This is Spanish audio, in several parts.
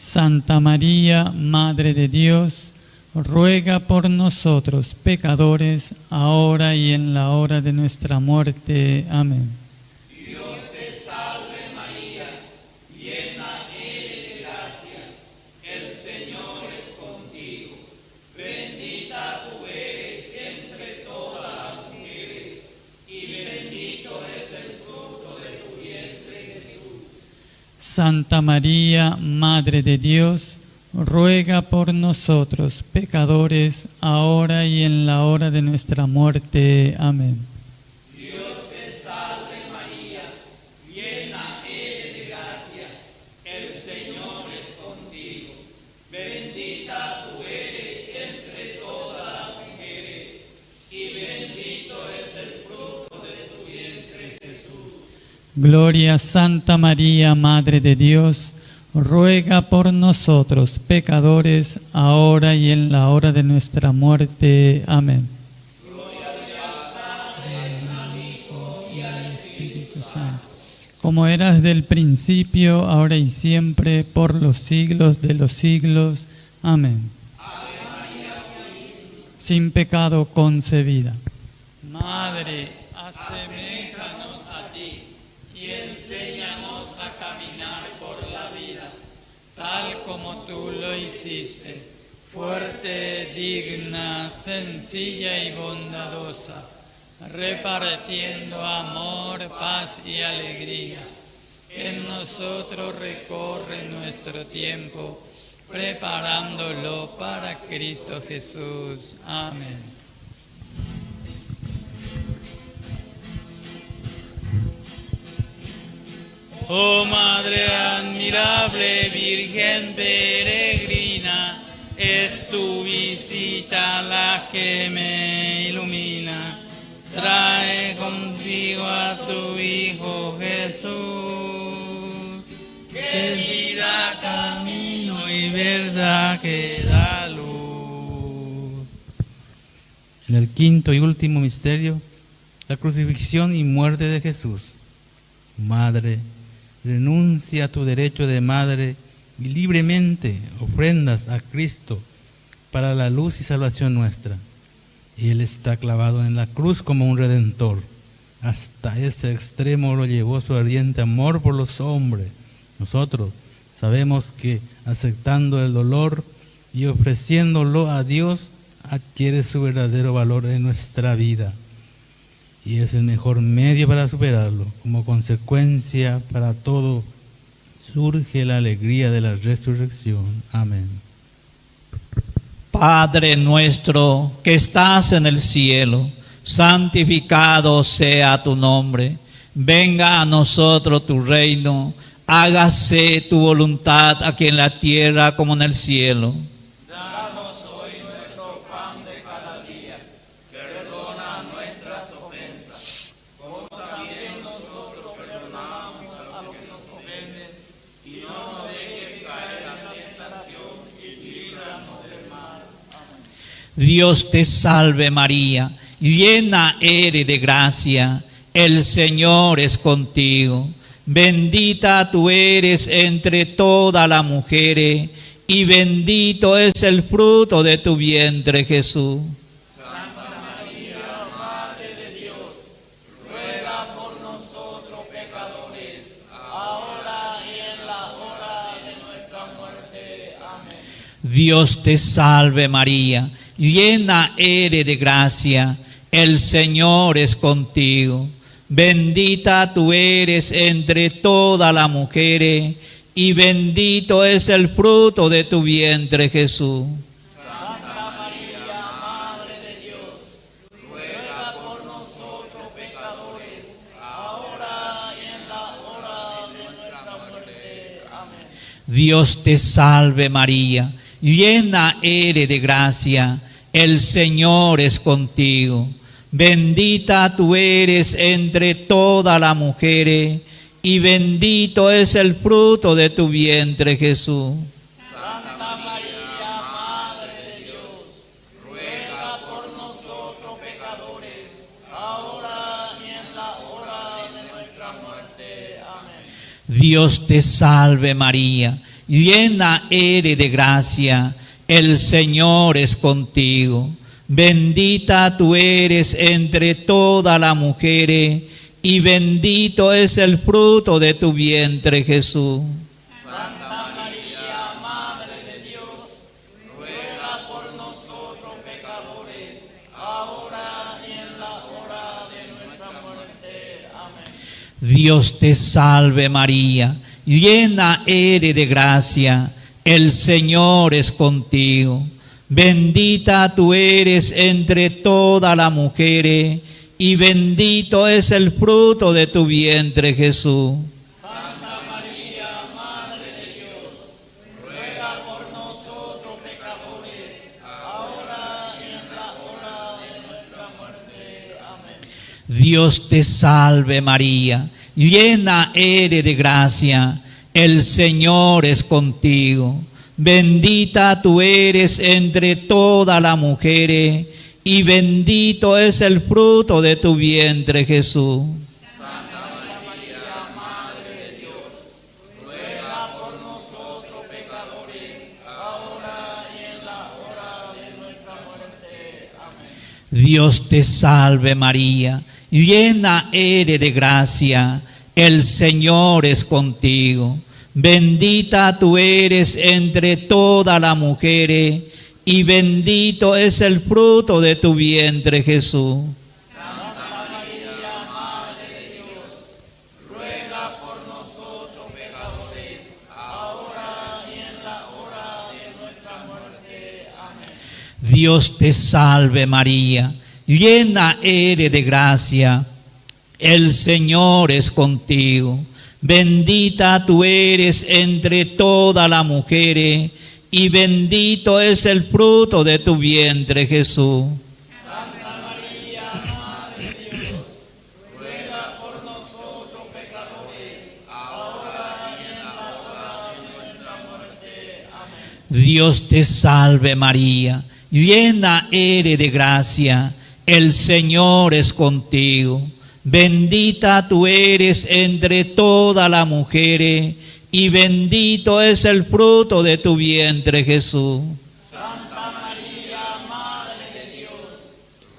Santa María, Madre de Dios, ruega por nosotros pecadores, ahora y en la hora de nuestra muerte. Amén. Dios te salve María, llena eres de gracia, el Señor es contigo. Bendita tú eres entre todas las mujeres, y bendito es el fruto de tu vientre, Jesús. Santa María, Madre de Dios, ruega por nosotros pecadores, ahora y en la hora de nuestra muerte. Amén. Dios te salve María, llena eres de gracia, el Señor es contigo. Bendita tú eres entre todas las mujeres, y bendito es el fruto de tu vientre, Jesús. Gloria a Santa María, Madre de Dios, ruega por nosotros pecadores, ahora y en la hora de nuestra muerte. Amén. Gloria al Padre, al Hijo y al Espíritu Santo. Como eras del principio, ahora y siempre, por los siglos de los siglos. Amén. Ave María Purísima, sin pecado concebida. Madre, aseméjanos a ti y enséñanos a caminar por la vida, tal como tú lo hiciste, fuerte, digna, sencilla y bondadosa, repartiendo amor, paz y alegría. En nosotros recorre nuestro tiempo, preparándolo para Cristo Jesús. Amén. Oh Madre admirable, Virgen peregrina, es tu visita la que me ilumina. Trae contigo a tu Hijo Jesús, que es vida, camino y verdad que da luz. En el quinto y último misterio, la crucifixión y muerte de Jesús. Madre, renuncia a tu derecho de madre y libremente ofrendas a Cristo para la luz y salvación nuestra. Él está clavado en la cruz como un redentor. Hasta ese extremo lo llevó su ardiente amor por los hombres. Nosotros sabemos que aceptando el dolor y ofreciéndolo a Dios, adquiere su verdadero valor en nuestra vida. Y es el mejor medio para superarlo. Como consecuencia, para todo surge la alegría de la resurrección. Amén. Padre nuestro que estás en el cielo, santificado sea tu nombre. Venga a nosotros tu reino. Hágase tu voluntad aquí en la tierra como en el cielo. Danos hoy nuestro pan de cada día. Perdona nuestras ofensas, como también nosotros perdonamos a los que nos ofenden, y no nos dejes caer en la tentación, y líbranos del mal. Dios te salve María, llena eres de gracia, el Señor es contigo. Bendita tú eres entre todas las mujeres, y bendito es el fruto de tu vientre, Jesús. Santa María, Madre de Dios, ruega por nosotros pecadores, ahora y en la hora de nuestra muerte. Amén. Dios te salve María, llena eres de gracia, el Señor es contigo. Bendita tú eres entre todas las mujeres, y bendito es el fruto de tu vientre, Jesús. Santa María, Madre de Dios, ruega por nosotros pecadores, ahora y en la hora de nuestra muerte. Amén. Dios te salve María, llena eres de gracia, el Señor es contigo. Bendita tú eres entre todas las mujeres, y bendito es el fruto de tu vientre, Jesús. Santa María, Madre de Dios, ruega por nosotros pecadores, ahora y en la hora de nuestra muerte. Amén. Dios te salve María, llena eres de gracia, el Señor es contigo. Bendita tú eres entre todas las mujeres, y bendito es el fruto de tu vientre, Jesús. Santa María, Madre de Dios, ruega por nosotros pecadores, ahora y en la hora de nuestra muerte. Amén. Dios te salve María, llena eres de gracia, el Señor es contigo. Bendita tú eres entre todas las mujeres, y bendito es el fruto de tu vientre, Jesús. Santa María, Madre de Dios, ruega por nosotros pecadores, ahora y en la hora de nuestra muerte. Amén. Dios te salve María, llena eres de gracia, el Señor es contigo. Bendita tú eres entre todas las mujeres, y bendito es el fruto de tu vientre, Jesús. Santa María, Madre de Dios, ruega por nosotros pecadores, ahora y en la hora de nuestra muerte. Amén. Dios te salve María, llena eres de gracia, el Señor es contigo. Bendita tú eres entre todas las mujeres, y bendito es el fruto de tu vientre, Jesús. Santa María, Madre de Dios, ruega por nosotros pecadores, ahora y en la hora de nuestra muerte. Amén. Dios te salve María, llena eres de gracia, el Señor es contigo. Bendita tú eres entre todas las mujeres, y bendito es el fruto de tu vientre, Jesús. Santa María, Madre de Dios, ruega por nosotros pecadores, ahora y en la hora de nuestra muerte. Amén. Dios te salve María, llena eres de gracia, el Señor es contigo. Bendita tú eres entre todas las mujeres, y bendito es el fruto de tu vientre, Jesús. Santa María, Madre de Dios,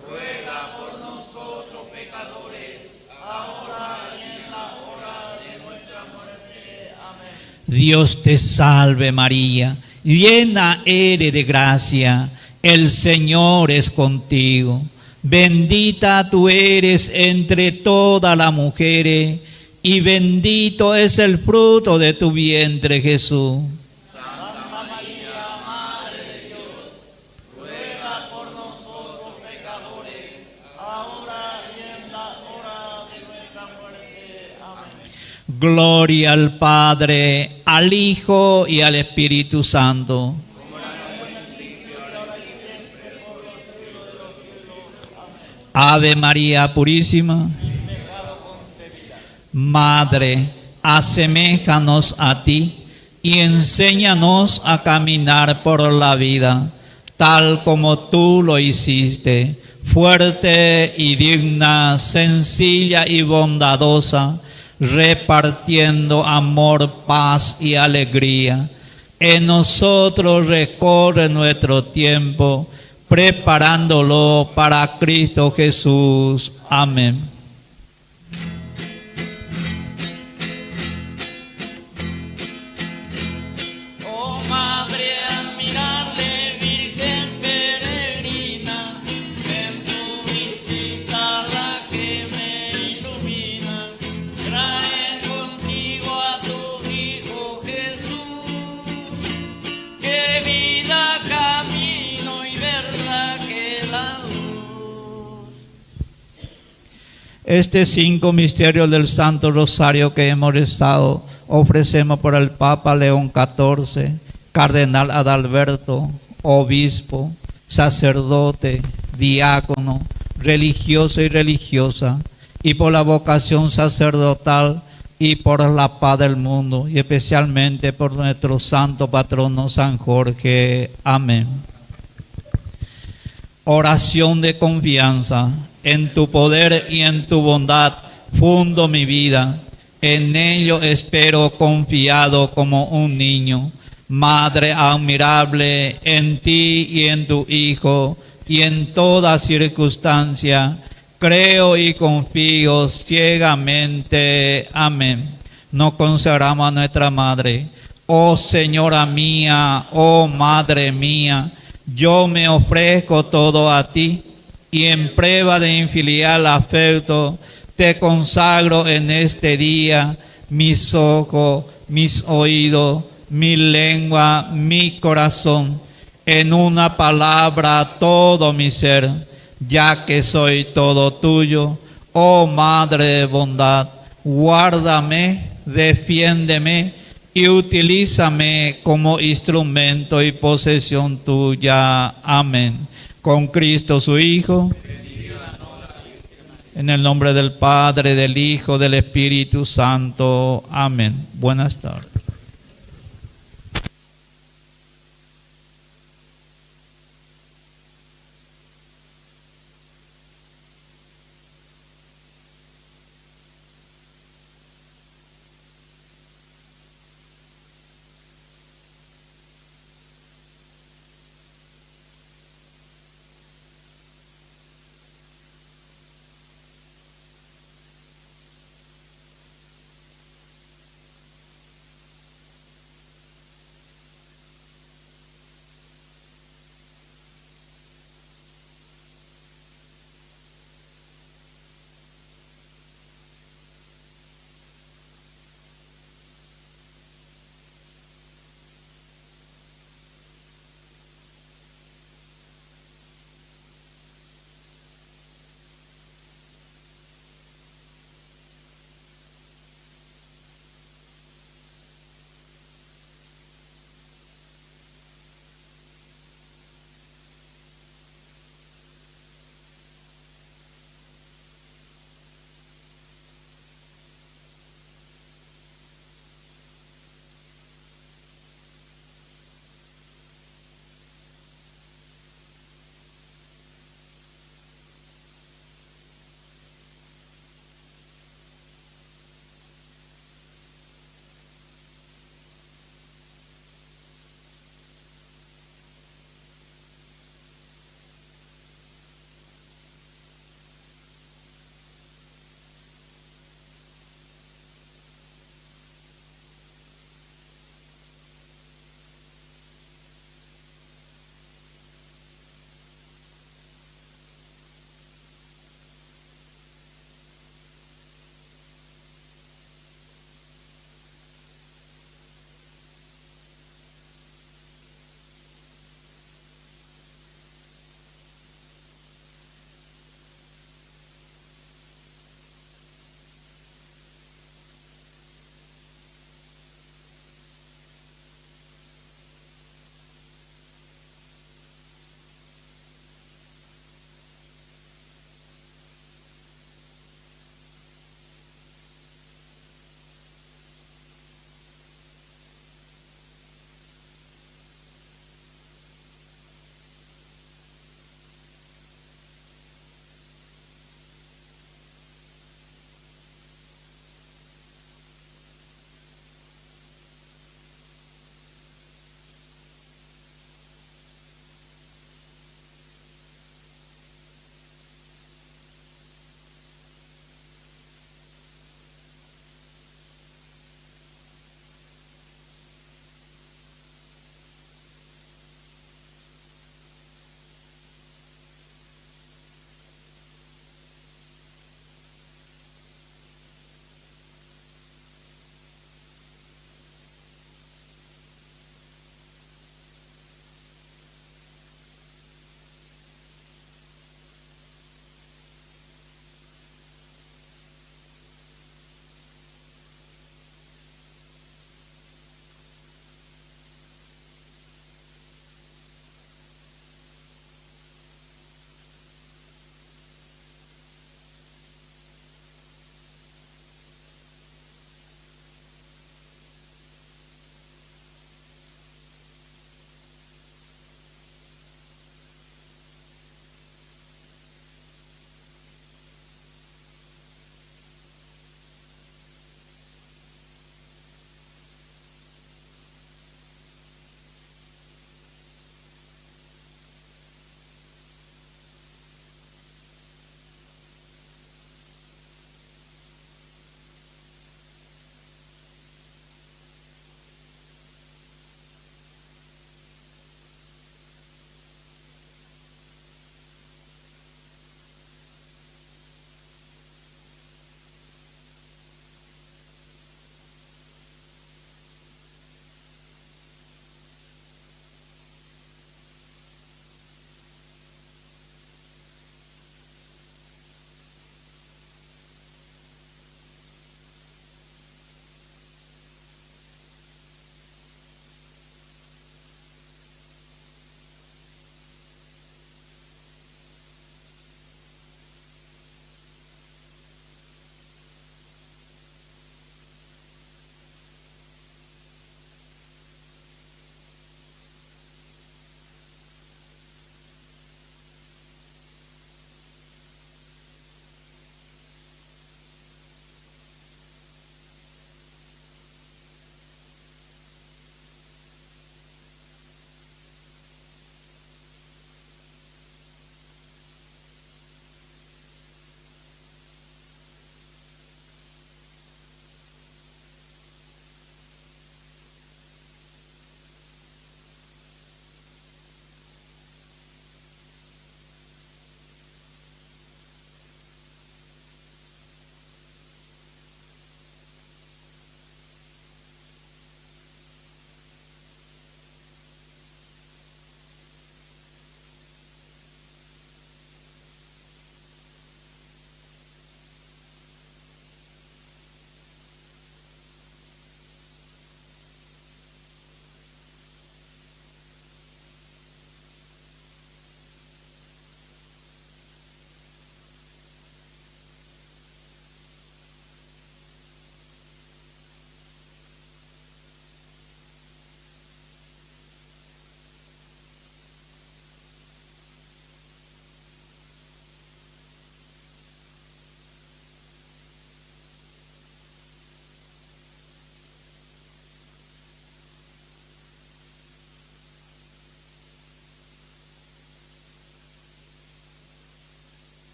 ruega por nosotros pecadores, ahora y en la hora de nuestra muerte. Amén. Dios te salve María, llena eres de gracia, el Señor es contigo. Bendita tú eres entre todas las mujeres, y bendito es el fruto de tu vientre, Jesús. Santa María, Madre de Dios, ruega por nosotros pecadores, ahora y en la hora de nuestra muerte. Amén. Gloria al Padre, al Hijo y al Espíritu Santo. Ave María Purísima, Madre, aseméjanos a ti y enséñanos a caminar por la vida, tal como tú lo hiciste, fuerte y digna, sencilla y bondadosa, repartiendo amor, paz y alegría. En nosotros recorre nuestro tiempo, preparándolo para Cristo Jesús. Amén. Oh Madre admirable, Virgen peregrina, en tu visita la que me ilumina, trae contigo a tu Hijo Jesús, que vida, camino y verdad que la luz. Este 5 misterios del Santo Rosario que hemos estado ofrecemos por el Papa León XIV, Cardenal Adalberto, obispo, sacerdote, diácono, religioso y religiosa, y por la vocación sacerdotal y por la paz del mundo, y especialmente por nuestro santo patrono San Jorge. Amén. Oración de confianza. En tu poder y en tu bondad fundo mi vida. En ello espero confiado como un niño. Madre admirable, en ti y en tu Hijo, y en toda circunstancia, creo y confío ciegamente. Amén. Nos consagramos a nuestra Madre. Oh Señora mía, oh Madre mía, yo me ofrezco todo a ti, y en prueba de infilial afecto, te consagro en este día mis ojos, mis oídos, mi lengua, mi corazón, en una palabra todo mi ser, ya que soy todo tuyo. Oh Madre de bondad, guárdame, defiéndeme y utilízame como instrumento y posesión tuya. Amén. Con Cristo su Hijo. En el nombre del Padre, del Hijo, del Espíritu Santo. Amén. Buenas tardes.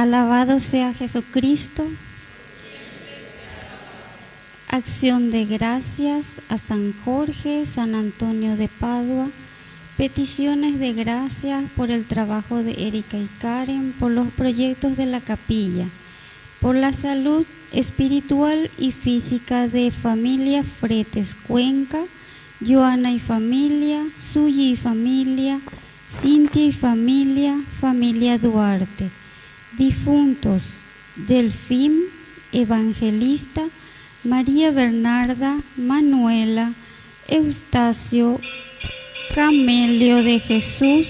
Alabado sea Jesucristo. Acción de gracias a San Jorge, San Antonio de Padua. Peticiones de gracias por el trabajo de Erika y Karen, por los proyectos de la capilla, por la salud espiritual y física de familia Fretes Cuenca, Joana y familia, Suyi y familia, Cintia y familia, familia Duarte, difuntos Delfín, Evangelista, María Bernarda, Manuela, Eustacio, Camelio de Jesús,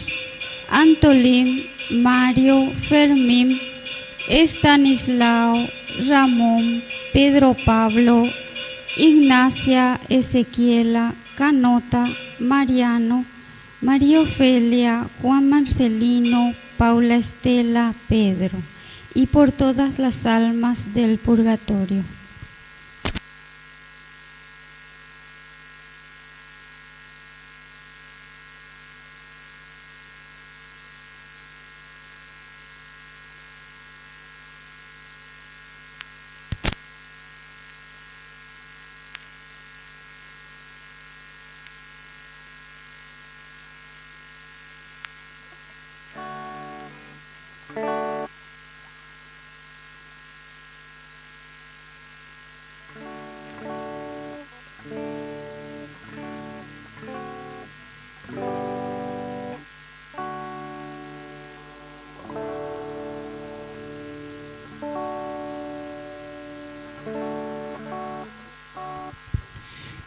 Antolín, Mario, Fermín, Estanislao, Ramón, Pedro Pablo, Ignacia, Ezequiela, Canota, Mariano, María Ofelia, Juan Marcelino, Paula Estela, Pedro, y por todas las almas del purgatorio.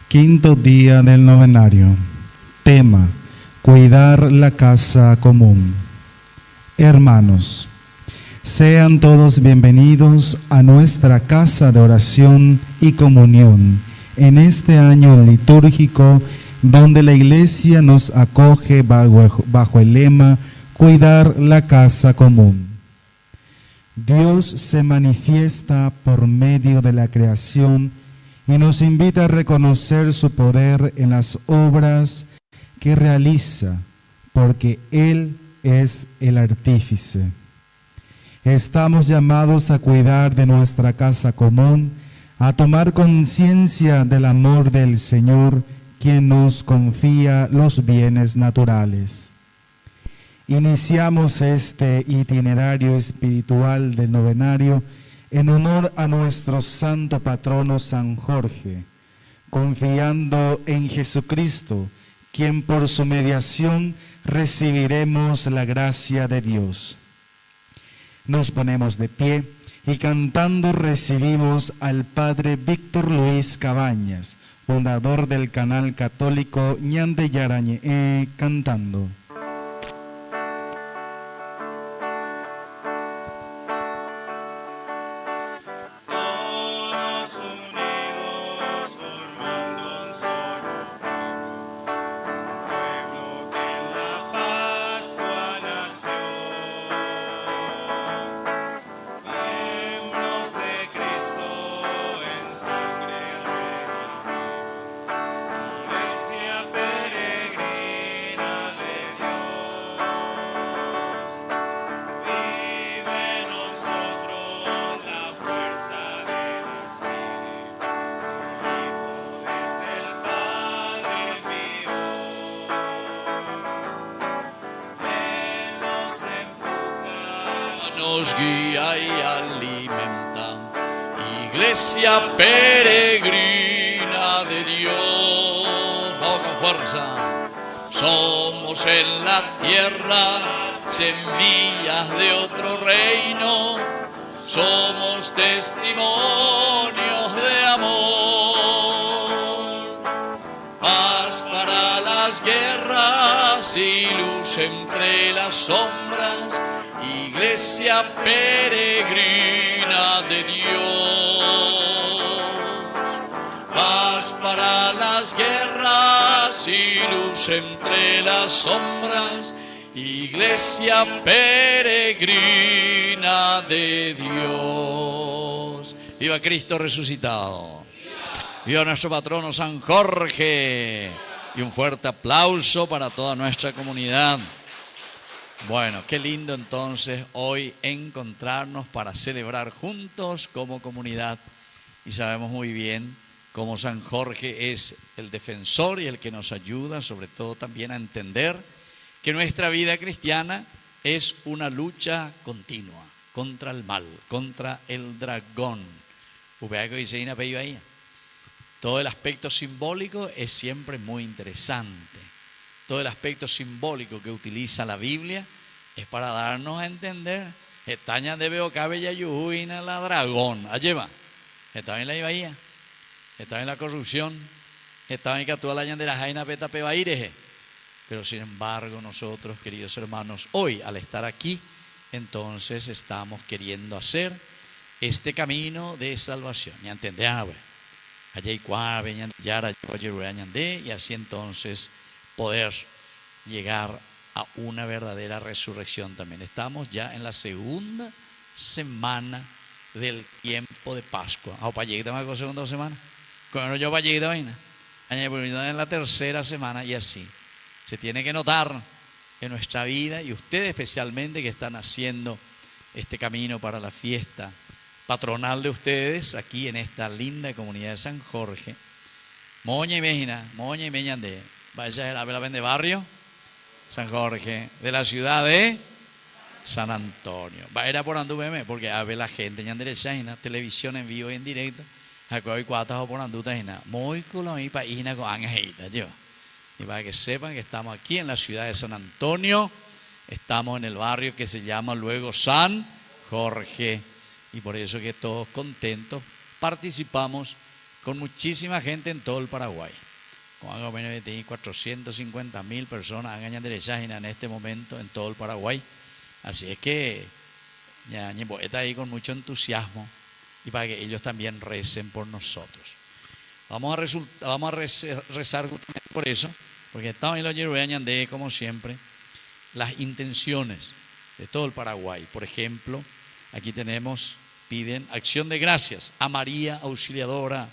Quinto día del novenario. Tema: cuidar la casa común. Hermanos, sean todos bienvenidos a nuestra casa de oración y comunión en este año litúrgico donde la Iglesia nos acoge bajo el lema cuidar la casa común. Dios se manifiesta por medio de la creación y nos invita a reconocer su poder en las obras que realiza, porque Él es el artífice. Estamos llamados a cuidar de nuestra casa común, a tomar conciencia del amor del Señor, quien nos confía los bienes naturales. Iniciamos este itinerario espiritual del novenario en honor a nuestro santo patrono San Jorge, confiando en Jesucristo, quien por su mediación recibiremos la gracia de Dios. Nos ponemos de pie y cantando recibimos al Padre Víctor Luis Cabañas, fundador del canal católico Ñande Yarañe, cantando. Guía y alimenta, Iglesia peregrina de Dios. Vamos con fuerza. Somos en la tierra semillas de otro reino, somos testimonios de amor. Paz para las guerras y luz entre las sombras, Iglesia peregrina de Dios. Paz para las guerras y luz entre las sombras, Iglesia peregrina de Dios. ¡Viva Cristo resucitado! ¡Viva nuestro patrono San Jorge! Y un fuerte aplauso para toda nuestra comunidad. Bueno, qué lindo entonces hoy encontrarnos para celebrar juntos como comunidad. Y sabemos muy bien cómo San Jorge es el defensor y el que nos ayuda, sobre todo también a entender que nuestra vida cristiana es una lucha continua contra el mal, contra el dragón. Todo el aspecto simbólico es siempre muy interesante. Todo el aspecto simbólico que utiliza la Biblia es para darnos a entender. Estaña de veo cabella yujuina la dragón. Allí va. Estaba en la Ibaía. Estaba en la corrupción. Estaba en que toda la de la jaina peta pebaireje. Pero sin embargo, nosotros, queridos hermanos, hoy al estar aquí, entonces estamos queriendo hacer este camino de salvación. Ya entendés, y así entonces poder llegar a una verdadera resurrección también. Estamos ya en la segunda semana del tiempo de Pascua. ¿Para llegar a la segunda semana? Cuando yo vaya a vaina. En la tercera semana y así. Se tiene que notar en nuestra vida, y ustedes especialmente que están haciendo este camino para la fiesta patronal de ustedes aquí en esta linda comunidad de San Jorge. Moña y Meñandé. Vaya a ver de barrio San Jorge, de la ciudad de San Antonio. Va a ir por Andúbeme, porque a ver la gente en derecha, televisión en vivo y en directo. Acá hay cuatro por Andúbeme, muy culo y país con angeita, yo. Y para que sepan que estamos aquí en la ciudad de San Antonio, estamos en el barrio que se llama luego San Jorge. Y por eso que todos contentos participamos con muchísima gente en todo el Paraguay. Con 450.000 personas han derechadas en este momento en todo el Paraguay. Así es que ya está ahí con mucho entusiasmo y para que ellos también recen por nosotros. Vamos a rezar por eso, porque estamos en la Yerueña de, como siempre, las intenciones de todo el Paraguay. Por ejemplo, aquí piden acción de gracias a María Auxiliadora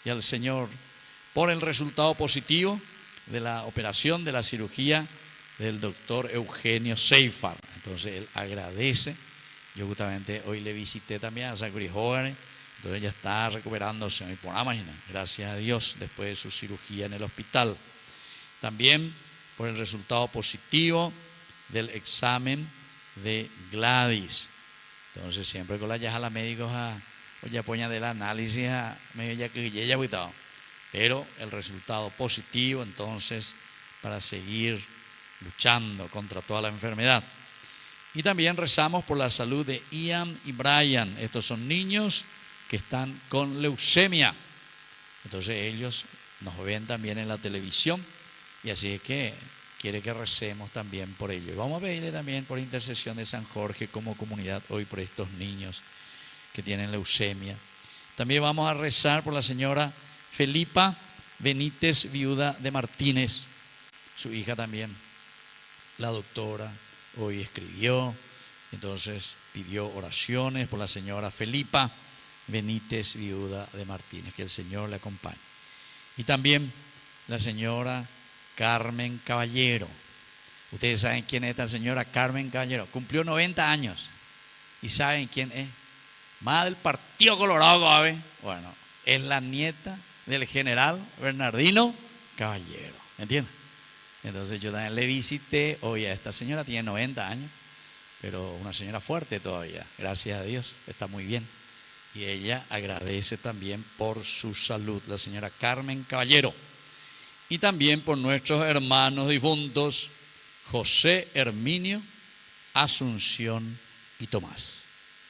y al Señor por el resultado positivo de la operación de la cirugía del doctor Eugenio Seifar. Entonces él agradece. Yo justamente hoy le visité también a San Cristóbal. Entonces ya está recuperándose hoy por la mañana, gracias a Dios, después de su cirugía en el hospital. También por el resultado positivo del examen de Gladys. Entonces siempre con la médicos médicos ya poña del análisis medio ya que ya cuidado. Pero el resultado positivo, entonces, para seguir luchando contra toda la enfermedad. Y también rezamos por la salud de Ian y Brian. Estos son niños que están con leucemia. Entonces ellos nos ven también en la televisión y así es que quiere que recemos también por ellos. Y vamos a pedirle también por intercesión de San Jorge como comunidad hoy por estos niños que tienen leucemia. También vamos a rezar por la señora Felipa Benítez, viuda de Martínez, su hija también. La doctora hoy escribió, entonces pidió oraciones por la señora Felipa Benítez, viuda de Martínez, que el Señor le acompañe. Y también la señora Carmen Caballero. Ustedes saben quién es esta señora Carmen Caballero. Cumplió 90 años. ¿Y saben quién es? Más del Partido Colorado, ¿sabe? Bueno, es la nieta del general Bernardino Caballero. ¿Entienden? Entonces yo también le visité hoy a esta señora, tiene 90 años, pero una señora fuerte todavía, gracias a Dios, está muy bien. Y ella agradece también por su salud, la señora Carmen Caballero. Y también por nuestros hermanos difuntos, José Herminio, Asunción y Tomás.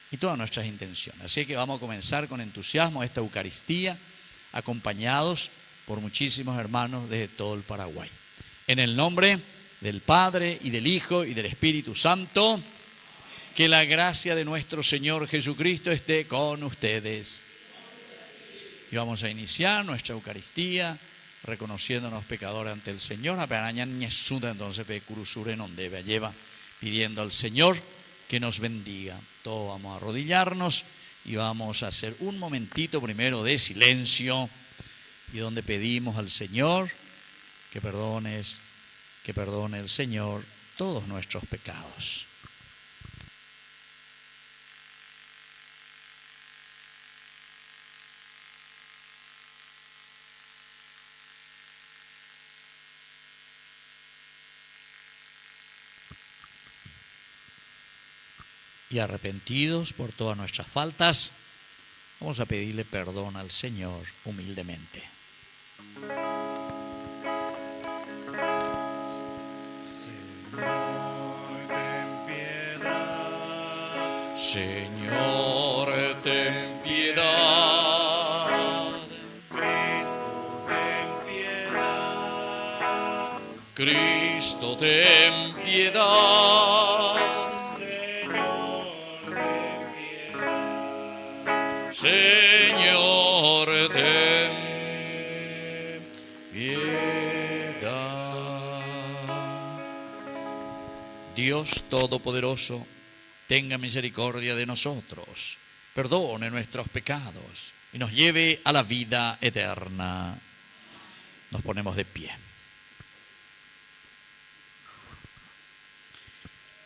Y todas nuestras intenciones. Así que vamos a comenzar con entusiasmo esta Eucaristía, acompañados por muchísimos hermanos desde todo el Paraguay. En el nombre del Padre y del Hijo y del Espíritu Santo, que la gracia de nuestro Señor Jesucristo esté con ustedes. Y vamos a iniciar nuestra Eucaristía reconociéndonos pecadores ante el Señor. Entonces pidiendo al Señor que nos bendiga. Todos vamos a arrodillarnos y vamos a hacer un momentito primero de silencio y donde pedimos al Señor que perdone el Señor todos nuestros pecados. Y arrepentidos por todas nuestras faltas, vamos a pedirle perdón al Señor humildemente. Señor, ten piedad. Cristo, ten piedad. Cristo, ten piedad. Señor, ten piedad. Señor, ten piedad. Dios Todopoderoso, tenga misericordia de nosotros, perdone nuestros pecados y nos lleve a la vida eterna. Nos ponemos de pie.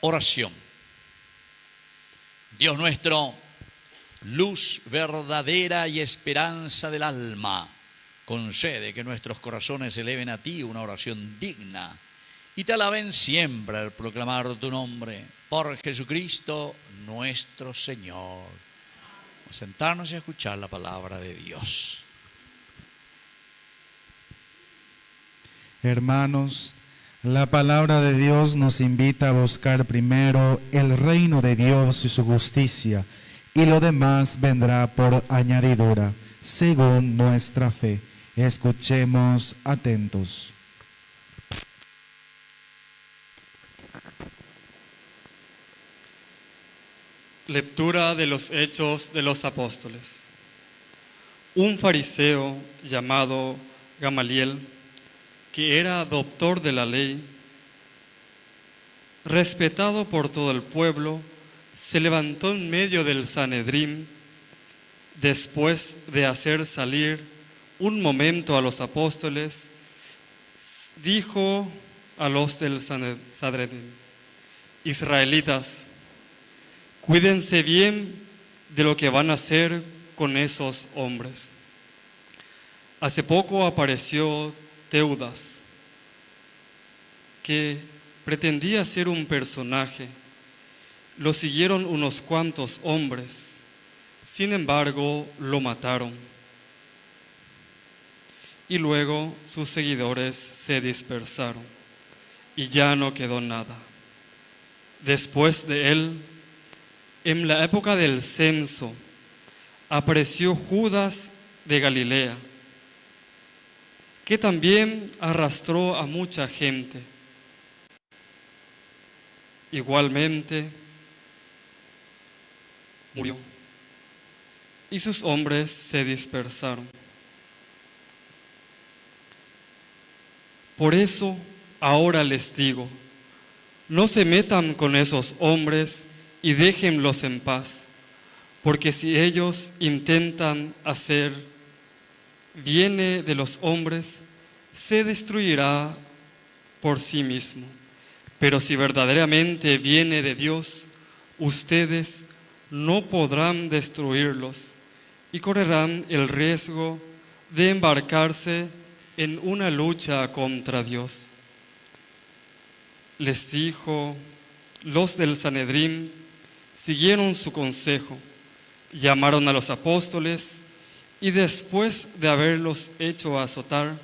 Oración. Dios nuestro, luz verdadera y esperanza del alma, concede que nuestros corazones eleven a ti una oración digna y te alaben siempre al proclamar tu nombre, por Jesucristo nuestro Señor. Vamos a sentarnos y a escuchar la palabra de Dios. Hermanos, la palabra de Dios nos invita a buscar primero el reino de Dios y su justicia, y lo demás vendrá por añadidura, según nuestra fe. Escuchemos atentos. Lectura de los Hechos de los Apóstoles. Un fariseo llamado Gamaliel, que era doctor de la ley, respetado por todo el pueblo, se levantó en medio del Sanedrín, después de hacer salir un momento a los apóstoles, dijo a los del Sanedrín: Israelitas, cuídense bien de lo que van a hacer con esos hombres. Hace poco apareció Teudas, que pretendía ser un personaje. Lo siguieron unos cuantos hombres, sin embargo lo mataron. Y luego sus seguidores se dispersaron y ya no quedó nada. Después de él, en la época del censo, apareció Judas de Galilea, que también arrastró a mucha gente. Igualmente, murió, y sus hombres se dispersaron. Por eso, ahora les digo, no se metan con esos hombres y déjenlos en paz, porque si ellos intentan hacer viene de los hombres, se destruirá por sí mismo. Pero si verdaderamente viene de Dios, ustedes no podrán destruirlos y correrán el riesgo de embarcarse en una lucha contra Dios. Les dijo, los del Sanedrín siguieron su consejo, llamaron a los apóstoles y después de haberlos hecho azotar,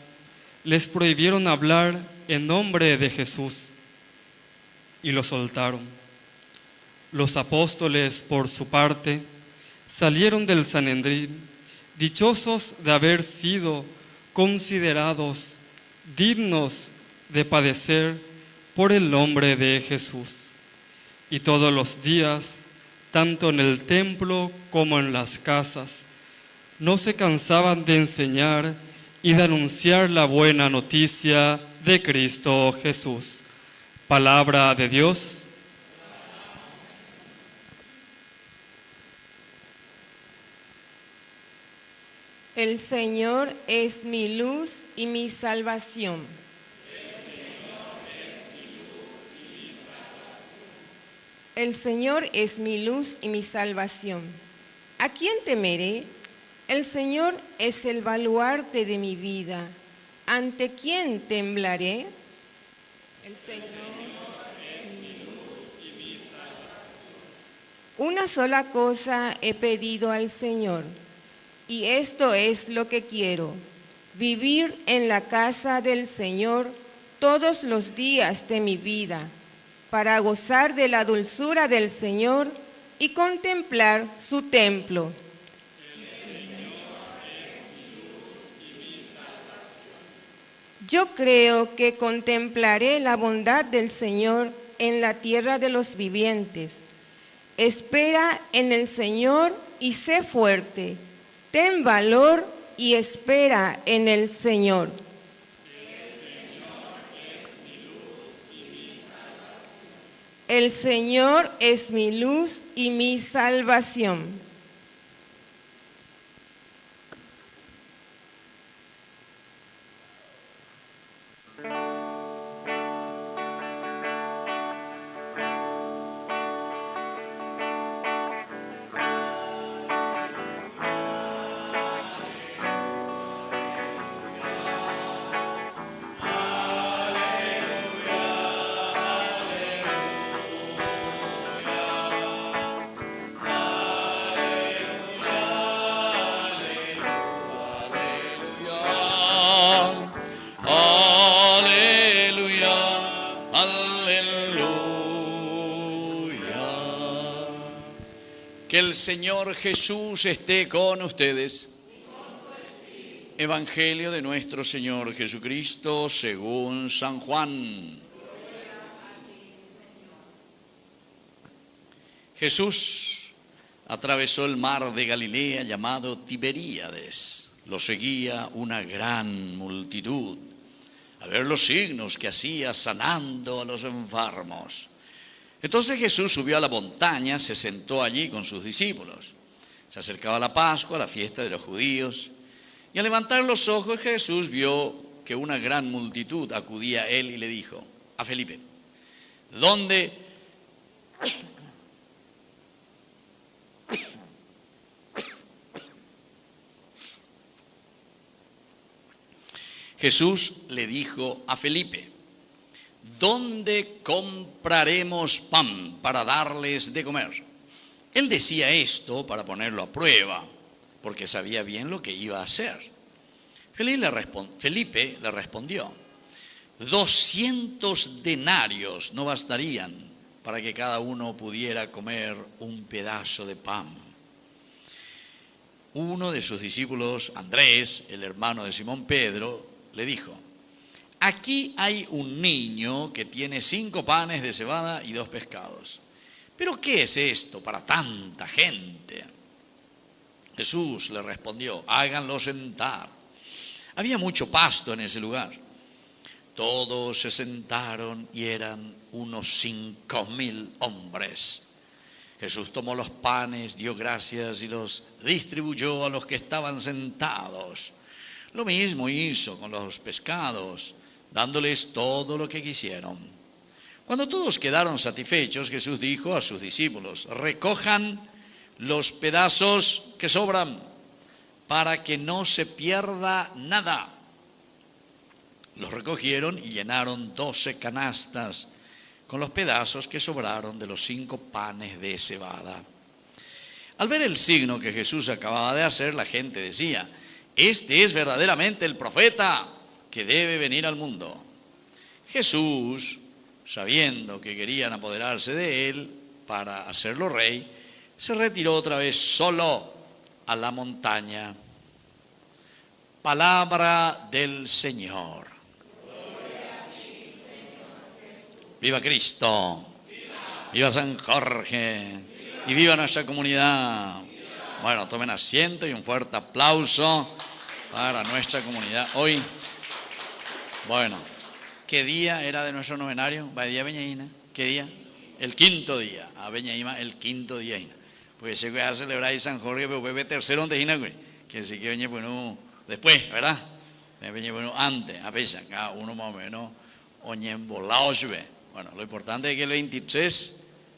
les prohibieron hablar en nombre de Jesús y los soltaron. Los apóstoles, por su parte, salieron del Sanedrín, dichosos de haber sido considerados dignos de padecer por el nombre de Jesús. Y todos los días, tanto en el templo como en las casas, no se cansaban de enseñar y de anunciar la buena noticia de Cristo Jesús. Palabra de Dios. El Señor es mi luz y mi salvación. El Señor es mi luz y mi El Señor es mi luz y mi salvación. ¿A quién temeré? El Señor es el baluarte de mi vida. ¿Ante quién temblaré? El Señor es mi luz y mi salvación. Una sola cosa he pedido al Señor, y esto es lo que quiero: vivir en la casa del Señor todos los días de mi vida, para gozar de la dulzura del Señor y contemplar su templo. Yo creo que contemplaré la bondad del Señor en la tierra de los vivientes. Espera en el Señor y sé fuerte. Ten valor y espera en el Señor. El Señor es mi luz y mi salvación. Que el Señor Jesús esté con ustedes. Evangelio de nuestro Señor Jesucristo según San Juan. Jesús atravesó el mar de Galilea llamado Tiberíades. Lo seguía una gran multitud a ver los signos que hacía sanando a los enfermos. Entonces Jesús subió a la montaña, se sentó allí con sus discípulos. Se acercaba la Pascua, la fiesta de los judíos, y al levantar los ojos Jesús vio que una gran multitud acudía a él y le dijo a Felipe: ¿Dónde Jesús le dijo a Felipe: ¿dónde compraremos pan para darles de comer? Él decía esto para ponerlo a prueba, porque sabía bien lo que iba a hacer. Felipe le respondió: 200 denarios no bastarían para que cada uno pudiera comer un pedazo de pan. Uno de sus discípulos, Andrés, el hermano de Simón Pedro, le dijo: aquí hay un niño que tiene 5 panes de cebada y 2 pescados. ¿Pero qué es esto para tanta gente? Jesús le respondió: háganlo sentar. Había mucho pasto en ese lugar. Todos se sentaron y eran unos 5.000 hombres. Jesús tomó los panes, dio gracias y los distribuyó a los que estaban sentados. Lo mismo hizo con los pescados, dándoles todo lo que quisieron. Cuando todos quedaron satisfechos, Jesús dijo a sus discípulos: recojan los pedazos que sobran, para que no se pierda nada. Los recogieron y llenaron 12 canastas con los pedazos que sobraron de los 5 panes de cebada. Al ver el signo que Jesús acababa de hacer, la gente decía: este es verdaderamente el profeta que debe venir al mundo. Jesús, sabiendo que querían apoderarse de él para hacerlo rey, se retiró otra vez solo a la montaña. Palabra del Señor. ¡Viva Cristo! ¡Viva San Jorge! ¡Y viva nuestra comunidad! Bueno, tomen asiento y un fuerte aplauso para nuestra comunidad. Hoy, bueno, ¿qué día era de nuestro novenario? ¿Va día Beñaína? ¿Qué día? El 5.º día. A Beñaíma, el 5.º día. Pues se va a celebrar ahí San Jorge, pero bebe tercero de Hina, que sí que venía bueno después, ¿verdad? Venía bueno antes, a pesar, cada uno más o menos, oñen volado. Bueno, lo importante es que el 23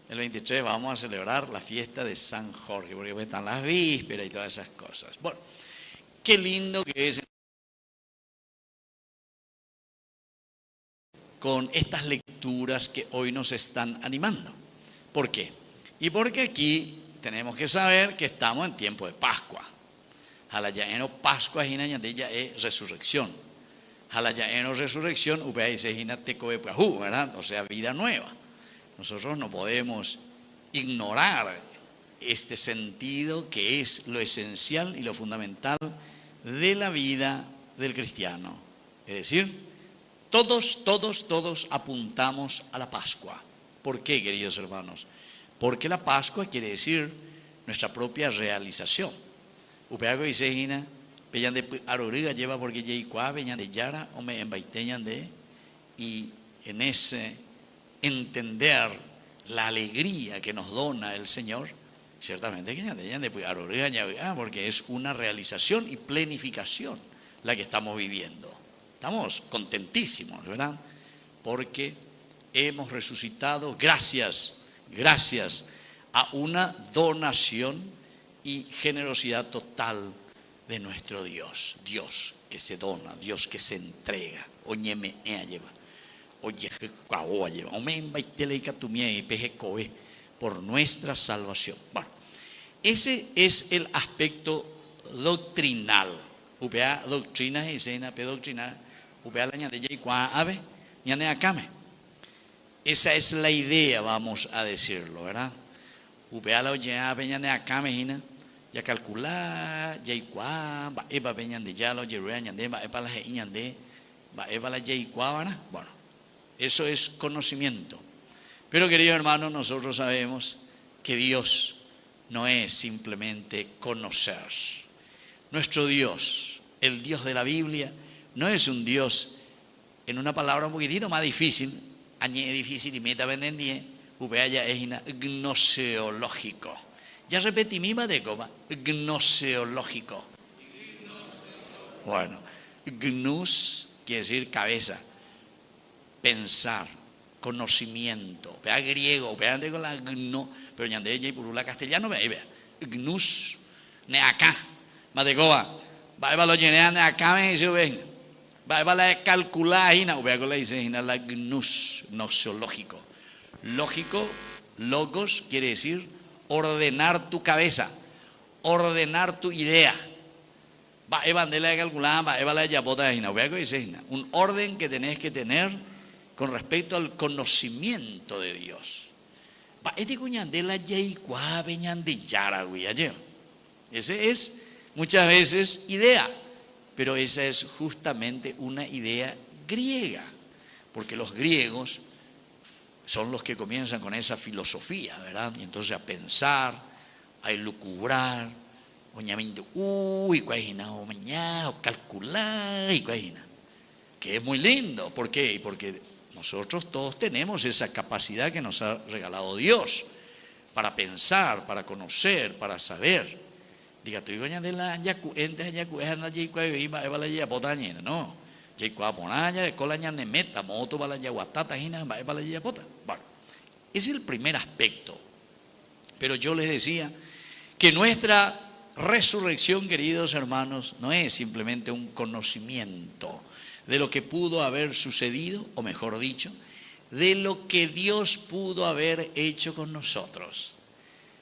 El 23 vamos a celebrar la fiesta de San Jorge, porque están las vísperas y todas esas cosas. Bueno, qué lindo que es con estas lecturas que hoy nos están animando. ¿Por qué? Y porque aquí tenemos que saber que estamos en tiempo de Pascua. Halayaeno Pascua es ya es resurrección. Halayaeno resurrección, ¿verdad? O sea, vida nueva. Nosotros no podemos ignorar este sentido que es lo esencial y lo fundamental de la vida del cristiano. Es decir, todos apuntamos a la Pascua. ¿Por qué, queridos hermanos? Porque la Pascua quiere decir nuestra propia realización. Upeago y Sejina, peyan de Aroriga lleva porque Yeicua, peyan de Yara, o me embaiteñan de, y en ese entender la alegría que nos dona el Señor, ciertamente que de Aroriga, porque es una realización y planificación la que estamos viviendo. Estamos contentísimos, ¿verdad? Porque hemos resucitado gracias a una donación y generosidad total de nuestro Dios. Dios que se dona, Dios que se entrega. Oye, me lleva. Oye, lleva. Por nuestra salvación. Bueno, ese es el aspecto doctrinal. Upea doctrina y escena, pedoctrina. Upea la ñande y ave, ñande acame. Esa es la idea, vamos a decirlo, ¿verdad? Upea la oye ave, ñande acame, hina. Ya calcular, ya igual, va eva veñan de ya lo llevé ñande, va eva la ñande, va eva la ya igual, ¿verdad? Bueno, eso es conocimiento. Pero queridos hermanos, nosotros sabemos que Dios no es simplemente conocer. Nuestro Dios, el Dios de la Biblia, no es un Dios, en una palabra un poquitito más difícil, añe difícil y meta vendendie, ya es gnoseológico. Ya repetí mi de coma, gnoseológico. Bueno, gnus quiere decir cabeza, pensar, conocimiento. Vea griego, vea con la gno, pero ya de ella y por la castellano, vea, gnus, neacá, matecoba, va a lo llenar neacá, me dice, ven, va a la calcular, vea con la dice, la gnus, gnoseológico. Lógico, logos quiere decir ordenar tu cabeza, ordenar tu idea. Va a bandera de calcular, va a la yapota de Hina, un orden que tenés que tener con respecto al conocimiento de Dios. Va este cuñandela yaicua veñan de yaragüey ayer. Ese es muchas veces idea, pero esa es justamente una idea griega, porque los griegos son los que comienzan con esa filosofía, ¿verdad? Y entonces a pensar, a elucubrar, calcular, que es muy lindo. ¿Por qué? Porque nosotros todos tenemos esa capacidad que nos ha regalado Dios para pensar, para conocer, para saber. Diga, tú digo, no. Bueno, es el primer aspecto. Pero yo les decía que nuestra resurrección, queridos hermanos, no es simplemente un conocimiento de lo que pudo haber sucedido, o mejor dicho, de lo que Dios pudo haber hecho con nosotros,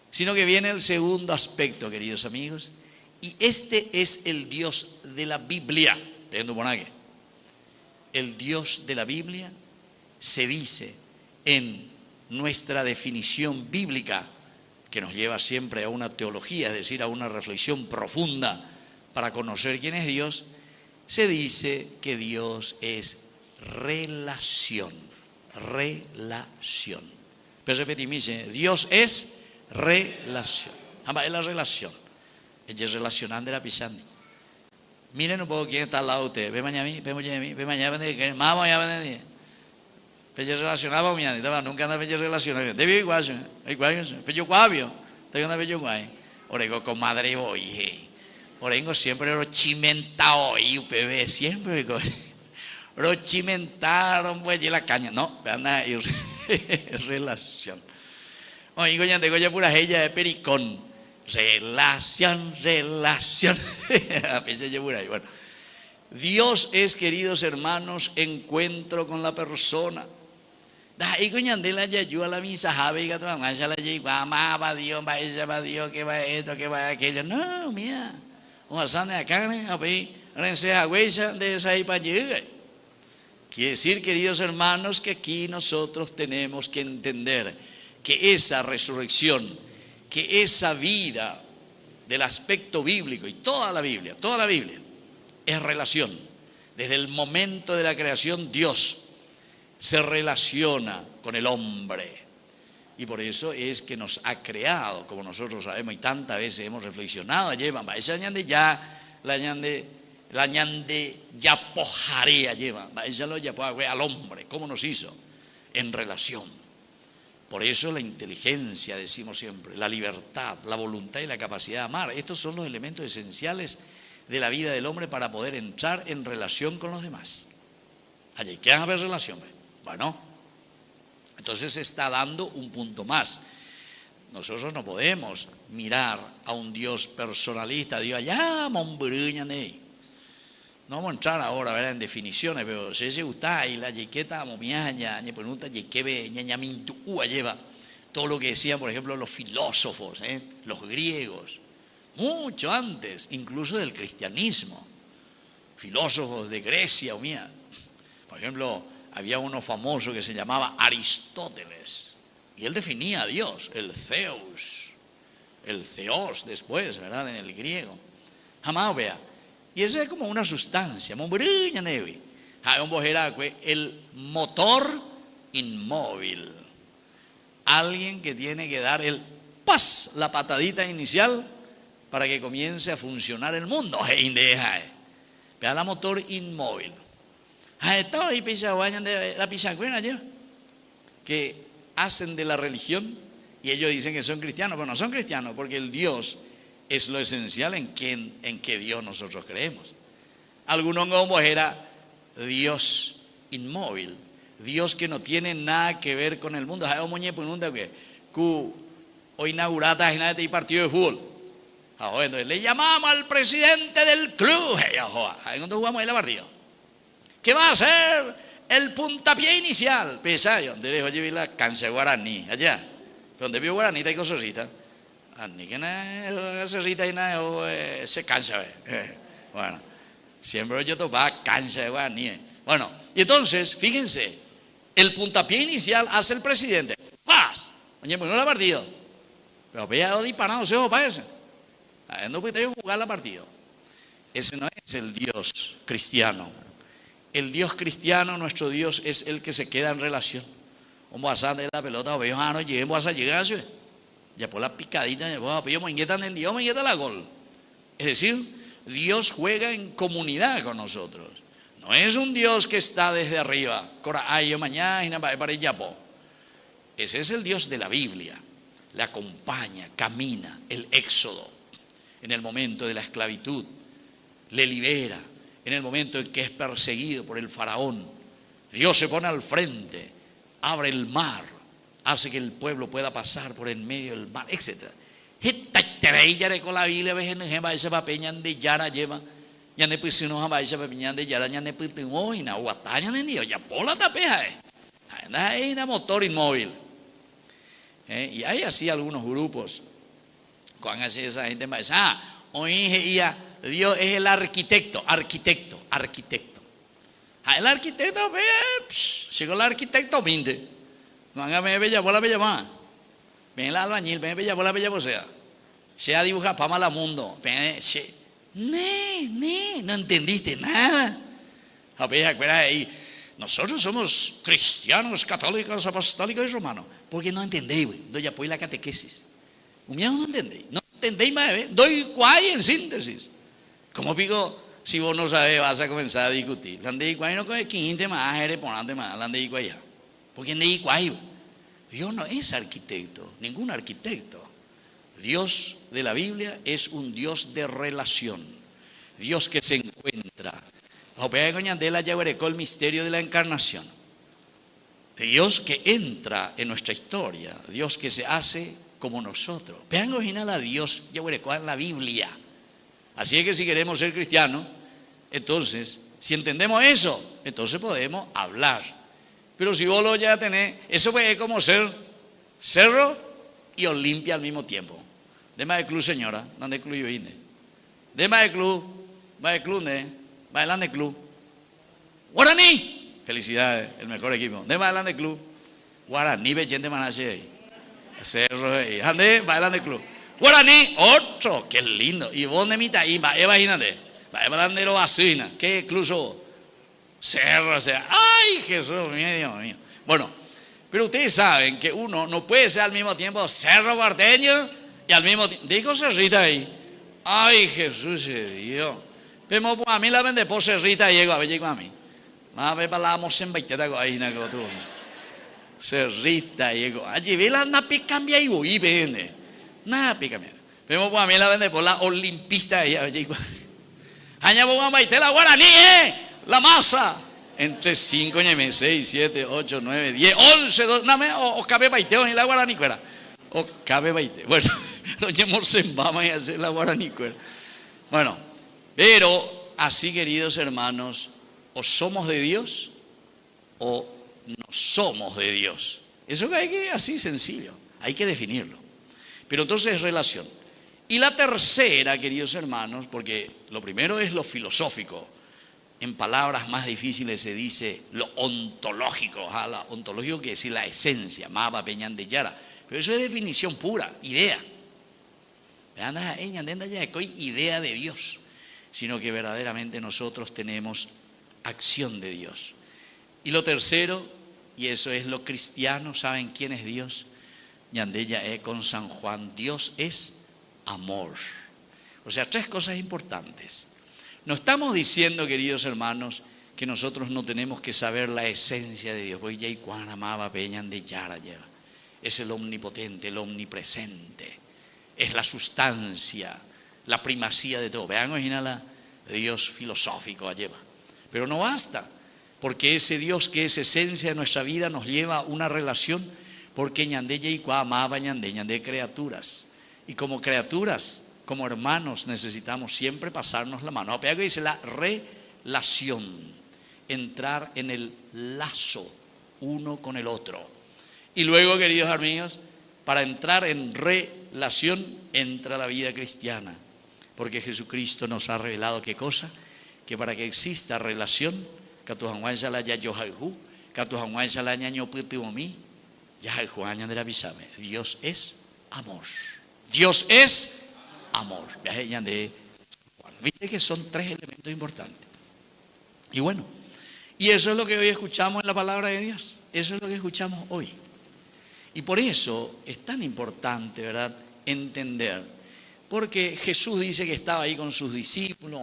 sino que viene el segundo aspecto, queridos amigos, y este es el Dios de la Biblia. El Dios de la Biblia se dice en nuestra definición bíblica, que nos lleva siempre a una teología, es decir, a una reflexión profunda para conocer quién es Dios. Se dice que Dios es relación. Pero repetimos, Dios es relación. Es la relación. Ella es relacionante la pisando. Miren un poco quién está al lado de ustedes. Ve mañana a mí, ve mañana, vamos a ver. Peche relacionado mañana, nunca anda peche relacionado. Debe igual, pecho guavio, te anda pecho guay. Orego con madre voy. Orengo siempre lo chimentao y UPB siempre lo chimentaron pues y la caña. No, anda es relación. Oigo ya tengo ya pura ella de pericón. Relación. Bueno, Dios es, queridos hermanos, encuentro con la persona. Da y coñandela ya yo a la misa jabe y gato más ya la lleva amaba Dios, va ella va Dios, que va esto, que va aquello. No, mía. O asane acá, a ver, rense a huella de esa y para llegar. Quiere decir, queridos hermanos, que aquí nosotros tenemos que entender que esa resurrección, que esa vida del aspecto bíblico y toda la Biblia es relación. Desde el momento de la creación, Dios se relaciona con el hombre. Y por eso es que nos ha creado, como nosotros sabemos y tantas veces hemos reflexionado, llevan, esa ñande ya, la ñande ya pojarea lleva, esa lo ya al hombre, ¿cómo nos hizo? En relación. Por eso la inteligencia, decimos siempre, la libertad, la voluntad y la capacidad de amar, estos son los elementos esenciales de la vida del hombre para poder entrar en relación con los demás. Allí, ¿qué van a haber relación? Bueno, entonces se está dando un punto más. Nosotros no podemos mirar a un Dios personalista, Dios allá, monbruñane. No vamos a entrar ahora, ¿verdad?, en definiciones, pero si se gusta y la yequeta momiaña, ni pregunta yequebe, ñañamintu lleva todo lo que decían, por ejemplo, los filósofos, los griegos, mucho antes, incluso del cristianismo, filósofos de Grecia o mía. Por ejemplo, había uno famoso que se llamaba Aristóteles, y él definía a Dios, el Theos después, ¿verdad?, en el griego. Jamás vea. Y eso es como una sustancia, el motor inmóvil. Alguien que tiene que dar la patadita inicial para que comience a funcionar el mundo. Vea la motor inmóvil. Estaba ahí la pichacuena que hacen de la religión y ellos dicen que son cristianos, pero no son cristianos porque el Dios es lo esencial en que Dios nosotros creemos. Algunos como era Dios inmóvil, Dios que no tiene nada que ver con el mundo. Hoy inaugurada el partido de fútbol. Entonces, le llamamos al presidente del club. Cuando jugamos el partido, ¿qué va a ser el puntapié inicial? Pesayo, donde dejo llevar la cancha de Guaraní, allá, donde vio Guaraní, hay cosas. Ni que nada, y nada, se cansa. Bueno, siempre yo topaba cancha de Guaraní. Bueno, y entonces, fíjense, el puntapié inicial hace el presidente. ¡Paz! Oye, pues no la partido. Pero vea disparado, se va para ese. No puede jugar la partido. Ese no es el Dios cristiano. El Dios cristiano, nuestro Dios, es el que se queda en relación. Como vas a dar la pelota, o veo, no lleguemos a llegar, ya por la picadita, ya por yo me inquietan en Dios, me inquieta la gol. Es decir, Dios juega en comunidad con nosotros. No es un Dios que está desde arriba. Yo mañana para el yapo. Ese es el Dios de la Biblia. Le acompaña, camina, el éxodo. En el momento de la esclavitud, le libera. En el momento en que es perseguido por el faraón, Dios se pone al frente, abre el mar, hace que el pueblo pueda pasar por en medio del mar, etc. Con la Biblia, ese papel de Yara lleva, ya ne pusieron a ese papel de Yara, ya ne pusieron hoy, na guataña de Dios, ya por la tapeja, hay una motor inmóvil. Y hay así algunos grupos, con así esa gente más, hoy Dios es el arquitecto. El arquitecto, llegó el arquitecto, minte. No haga bella bola, bella más. Ven el albañil, ven bella bola, bella posea. Se ha dibujado para mal al mundo. No entendiste nada. Ahí. Nosotros somos cristianos, católicos, apostólicos y romanos. Porque no entendéis, doy apoyo la catequesis. Un no entendéis. No entendéis más, doy cuay en síntesis. Como digo, si vos no sabes, vas a comenzar a discutir. La de cuay no coge 15 más, eres ponante más, la de cuay ya. Porque en de cuay, Dios no es arquitecto, ningún arquitecto. Dios de la Biblia es un Dios de relación. Dios que se encuentra. El misterio de la encarnación. Dios que entra en nuestra historia, Dios que se hace como nosotros. Vean original a Dios, ya voy a la Biblia. Así es que si queremos ser cristianos, entonces, si entendemos eso, entonces podemos hablar. Pero si vos lo ya tenés, eso es como ser cerro y Olimpia al mismo tiempo. Dema de club, señora, ¿dónde club yo vine? Dema de club, va de club, ¿ne? Va adelante club. Guaraní, felicidades, el mejor equipo. Dema adelante club. Guaraní, vechente manache. Cerro, ¿dónde? Va adelante club. Guaraní, otro, qué lindo. Y vos de mitad, imagínate. Va adelante lo vacina, qué incluso cerro, o sea, ay Jesús mío, Dios mío. Bueno, pero ustedes saben que uno no puede ser al mismo tiempo cerro guardeño y al mismo tiempo, dijo cerrita ahí, ay Jesús de Dios. Pero a mí la vende por cerrita llego a ver, llego a mí. Más ve para la mosen baiteta con ahí, ¿no? Cerrita llego. Allí ve la napi cambia y voy, vende. Napi cambia. Pero a mí la vende por la olimpista ahí, a ver, llego. Aña vos baité la guaraní, la masa. Entre 5, 6, 7, 8, 9, 10, 11, 12, o cabe baiteo ni la guaraní cuera. O cabe baite. Bueno, lo llamamos en Bama y hacer la guaraní cuera. Bueno, pero así, queridos hermanos, o somos de Dios o no somos de Dios. Eso hay que, así sencillo, hay que definirlo. Pero entonces es relación. Y la tercera, queridos hermanos, porque lo primero es lo filosófico, en palabras más difíciles se dice lo ontológico, lo ontológico quiere decir la esencia, Maba Peñan de Yara, pero eso es definición pura, idea. Idea de Dios, sino que verdaderamente nosotros tenemos acción de Dios. Y lo tercero, y eso es lo cristiano, ¿saben quién es Dios? Yandeya con San Juan, Dios es amor. O sea, tres cosas importantes. No estamos diciendo, queridos hermanos, que nosotros no tenemos que saber la esencia de Dios. Es el omnipotente, el omnipresente. Es la sustancia, la primacía de todo. Vean, original, Dios filosófico lleva. Pero no basta, porque ese Dios que es esencia de nuestra vida nos lleva a una relación, porque ñandella y amaba ñande criaturas. Y como criaturas, como hermanos, necesitamos siempre pasarnos la mano. Pero dice la relación, entrar en el lazo uno con el otro. Y luego, queridos amigos, para entrar en relación entra la vida cristiana. Porque Jesucristo nos ha revelado ¿qué cosa? Que para que exista relación, Dios es amor. Dios es amor. Viste que son tres elementos importantes. Y bueno, y eso es lo que hoy escuchamos en la palabra de Dios. Eso es lo que escuchamos hoy. Y por eso es tan importante, ¿verdad?, entender. Porque Jesús dice que estaba ahí con sus discípulos,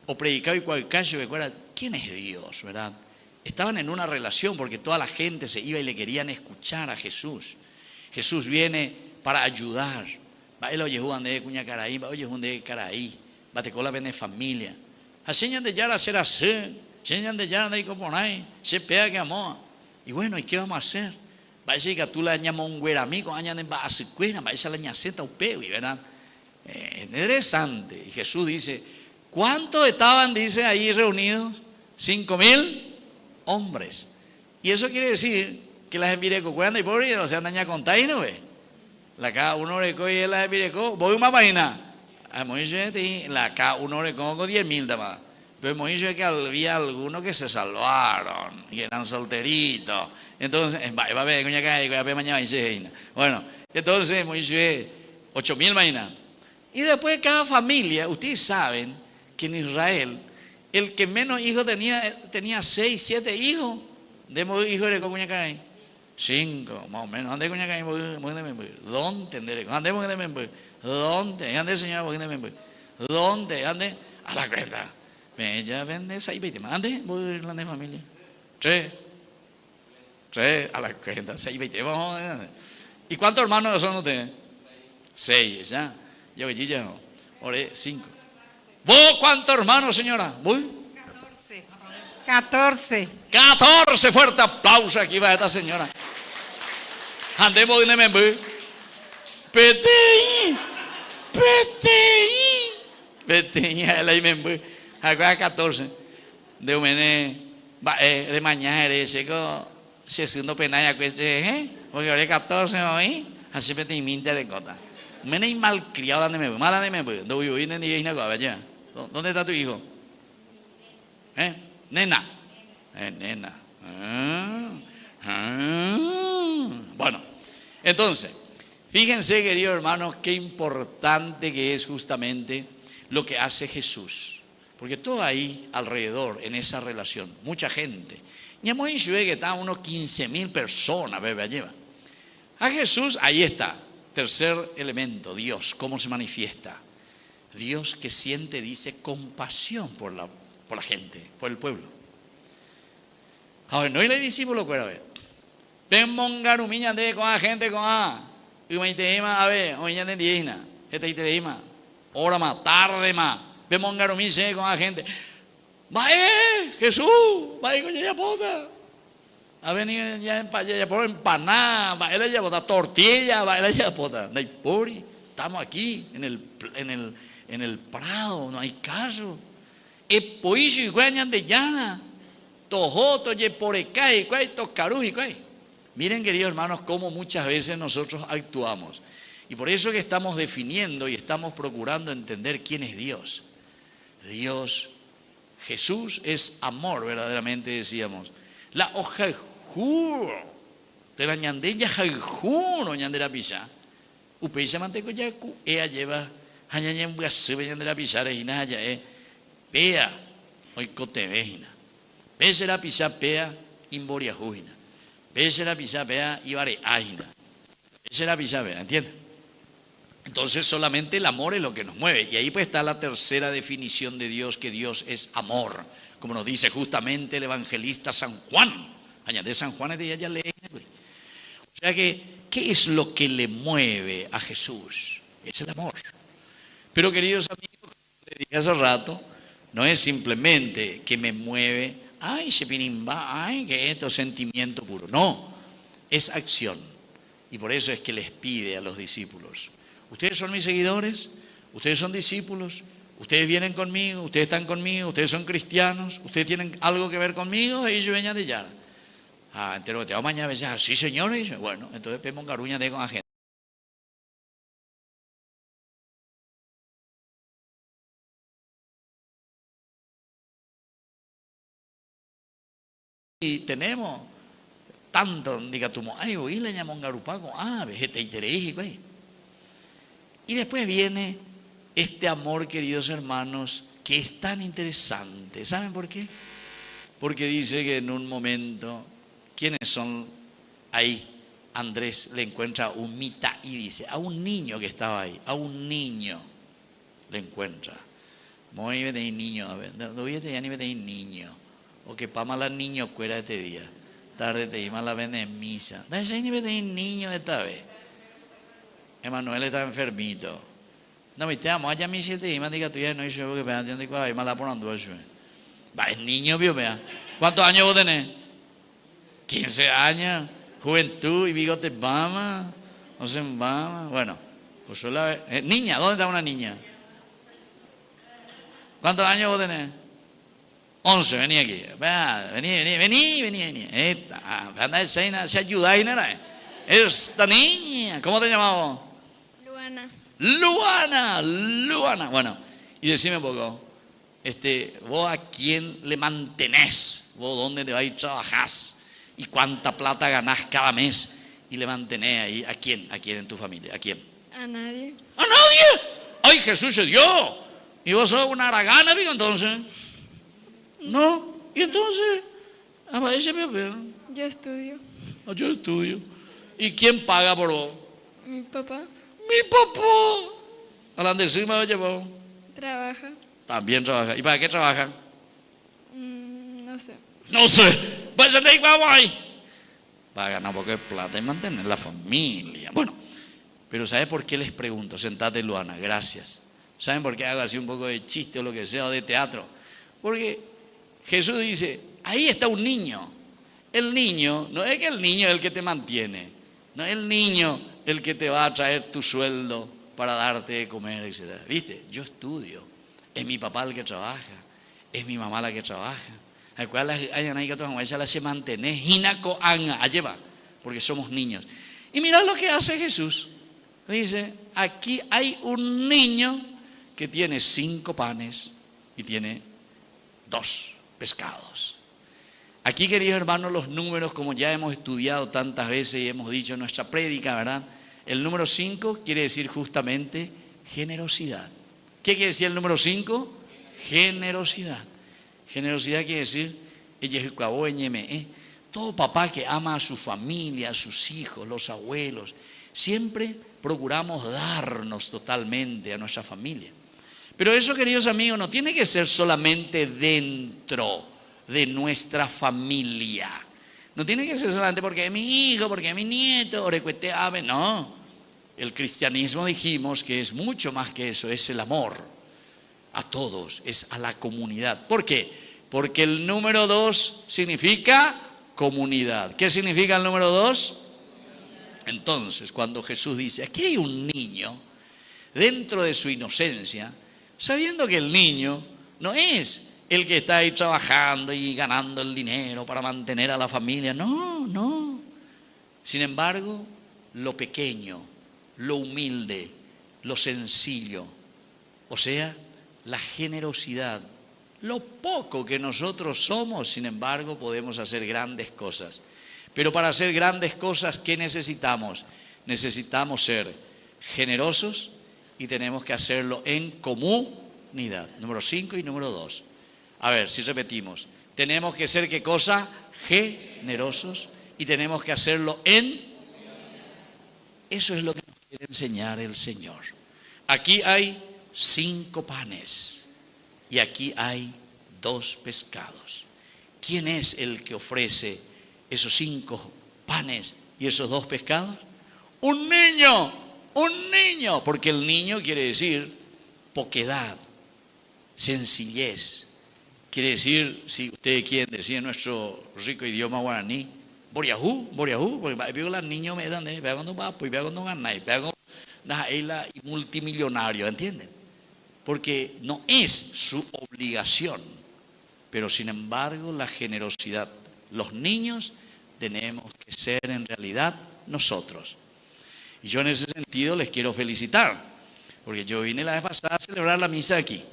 o predicaba y cualquier caso, ¿quién es Dios, verdad? Estaban en una relación porque toda la gente se iba y le querían escuchar a Jesús. Jesús viene para ayudar. Oye, de Cuñacaraí, oye, de Caraí, Batecola vende familia. Enseñan de ya a hacer así, enseñan de ya a ir como ahí, se pega que amor. Y bueno, ¿y qué vamos a hacer? Va a decir que tú la llamas un güeramico, añaden a su cuera, va a decir la ñaceta o peo, ¿verdad? Interesante. Y Jesús dice, ¿cuántos estaban, dice, ahí reunidos? 5,000 hombres. Y eso quiere decir que las envireco cuando y por ello se andan ya con taino, ¿ve? La cada uno le coge la envireco, voy una página. A Moisés, la cada uno le coge 10,000 tamás. Pero Moisés que había algunos que se salvaron y eran solteritos. Entonces, va a ver, mañana. Bueno, entonces Moisés, 8,000 mañana. Y después cada familia, ustedes saben que en Israel, el que menos hijos tenía 6, 7 hijos. ¿Demos hijos de Cuñacay? 5, más o menos. ¿Dónde Cuñacay? ¿Dónde? ¿Dónde? ¿Dónde, señora? ¿Dónde? ¿Dónde? A la cuenta. Ella vende 6, 20 más. ¿Dónde? Voy a la familia. 3, a la cuenta. 6, 20. Vamos. ¿Y cuántos hermanos son ustedes? 6, ¿ya? Yo ya no. Ore, 5. ¿Vos cuántos hermanos, señora? ¿Voy? 14. 14. 14, fuerte aplauso aquí para esta señora. Andemos en el PTI. PTI es la IMB. Acá 14. De umene de mañana eres chico, si es un penaya que porque ahora 14 hoy, así me te imita de cota. Umene malcriado donde me voy, mala de me voy. ¿Dónde está tu hijo? Nena. Nena. Bueno, entonces, fíjense, queridos hermanos, qué importante que es justamente lo que hace Jesús. Porque todo ahí alrededor, en esa relación, mucha gente. Y hemos dicho que estaban unos 15.000 personas, bebé, lleva. A Jesús, ahí está. Tercer elemento, Dios, ¿cómo se manifiesta? Dios que siente, dice, compasión por la gente, por el pueblo. Ahora, no le discípulo, pero a ver. Ven mongarumiña de con la gente con a. Y me interima, a ver, oye, de diezna. Este interima. Hora más, tarde más. Ven mongarumiña con la gente. Va, Jesús, va con ella pota. A venir ya por empanada, va ella bota tortilla, va ella bota. No hay pori. Estamos aquí en el Prado, no hay caso. Es poicho y guañan de llana. Tojoto, ye por ecay, cuay, toscaruji, cuay. Miren, queridos hermanos, cómo muchas veces nosotros actuamos. Y por eso que estamos definiendo y estamos procurando entender quién es Dios. Dios, Jesús es amor, verdaderamente decíamos. La hoja juro, de la ñandella juro, ñandera pisa. Upeisa manteco yacu, ella lleva, hañañen buasebe ñandera pisara y nada, pea, hoy cote vejina. Pese la pisa pea, imboria jujina. Pese la pisa pea, ibare ágina. Pese la pisa pea, ¿entiendes? Entonces solamente el amor es lo que nos mueve. Y ahí pues está la tercera definición de Dios, que Dios es amor. Como nos dice justamente el evangelista San Juan. Añade San Juan es de ella lee. O sea que, ¿qué es lo que le mueve a Jesús? Es el amor. Pero queridos amigos, como les dije hace rato, no es simplemente que me mueve, ay, se pinimba, ay, que esto es sentimiento puro. No, es acción. Y por eso es que les pide a los discípulos. Ustedes son mis seguidores, ustedes son discípulos, ustedes vienen conmigo, ustedes están conmigo, ustedes son cristianos, ustedes tienen algo que ver conmigo, y yo venía de allá. Ah, entero, te vamos mañana a veces, sí señor, y dice, bueno, entonces pemos garuña de con la gente. Y tenemos tanto, diga tú, ay, oí le llamó garupaco, vejete interés, güey. Y después viene este amor, queridos hermanos, que es tan interesante. ¿Saben por qué? Porque dice que en un momento, ¿quiénes son ahí? Andrés le encuentra un mita y dice, a un niño que estaba ahí, a un niño le encuentra. Muy bien, niño, a ver, no voy a tener ni niño. O que pa mala niño fuera este día. Tarde te iba a la ven en misa. No sé ni niño esta vez. Emanuel está enfermito. No, me te amo, allá mi siete y me diga tú ya no hizo porque vean, entiende cuál es mala por ando eso. Va, es niño, vio, vea. ¿Cuántos años vos tenés? 15 años, juventud y bigote bama, no sé, bama. Bueno, pues solo niña, ¿dónde está una niña? ¿Cuántos años vos tenés? 11, vení aquí. Vení. Anda de seina, se ayuda y nada. Esta niña, ¿cómo te llamamos? Luana. Bueno, y decime un poco, vos a quién le mantenés, vos dónde te vas y trabajás, y cuánta plata ganás cada mes, y le mantenés ahí, ¿a quién en tu familia? ¿A quién? A nadie. ¿A nadie? ¡Ay, Jesús se dio! ¿Y vos sos una aragana, amigo, entonces? ¿No? ¿Y entonces? Aparece mi papel. Yo estudio. Yo estudio. ¿Y quién paga por vos? Mi papá. Mi papá. ¿A la encima me llevó? Trabaja. También trabaja. ¿Y para qué trabaja? No sé. No sé. Pues vamos ahí. Para ganar un poco de plata y mantener la familia. Bueno, pero ¿sabes por qué les pregunto? Sentate, Luana, gracias. ¿Saben por qué hago así un poco de chiste o lo que sea, o de teatro? Porque Jesús dice, ahí está un niño. El niño, no es que el niño es el que te mantiene, no es el niño el que te va a traer tu sueldo para darte de comer, etc. ¿Viste? Yo estudio, es mi papá el que trabaja, es mi mamá la que trabaja. Al cual hay que tomar ella la se mantiene, hinaco anga, lleva, porque somos niños. Y mira lo que hace Jesús. Dice, aquí hay un niño que tiene 5 panes y tiene 2 pescados. Aquí, queridos hermanos, los números, como ya hemos estudiado tantas veces y hemos dicho en nuestra prédica, ¿verdad? El número 5 quiere decir justamente generosidad. ¿Qué quiere decir el número 5? Generosidad. Generosidad quiere decir, todo papá que ama a su familia, a sus hijos, los abuelos, siempre procuramos darnos totalmente a nuestra familia. Pero eso, queridos amigos, no tiene que ser solamente dentro de nuestra familia. No tiene que ser solamente porque es mi hijo, porque es mi nieto, no. El cristianismo dijimos que es mucho más que eso, es el amor a todos, es a la comunidad. ¿Por qué? Porque el número 2 significa comunidad. ¿Qué significa el número 2? Entonces, cuando Jesús dice, aquí hay un niño, dentro de su inocencia, sabiendo que el niño no es el que está ahí trabajando y ganando el dinero para mantener a la familia, no. Sin embargo, lo pequeño, lo humilde, lo sencillo, o sea, la generosidad, lo poco que nosotros somos, sin embargo, podemos hacer grandes cosas. Pero para hacer grandes cosas, ¿qué necesitamos? Necesitamos ser generosos y tenemos que hacerlo en comunidad. Número 5 y número 2. A ver, si repetimos. Tenemos que ser, ¿qué cosa? Generosos y tenemos que hacerlo en... Eso es lo que nos quiere enseñar el Señor. Aquí hay 5 panes y aquí hay 2 pescados. ¿Quién es el que ofrece esos 5 panes y esos 2 pescados? Un niño, porque el niño quiere decir poquedad, sencillez. Quiere decir, si ustedes quieren decir en nuestro rico idioma guaraní, boriajú, porque veo los niños me dan, veo cuando va, pues veo cuando ganan, veo y multimillonario, ¿entienden? Porque no es su obligación, pero sin embargo la generosidad. Los niños tenemos que ser en realidad nosotros. Y yo en ese sentido les quiero felicitar, porque yo vine la vez pasada a celebrar la misa aquí.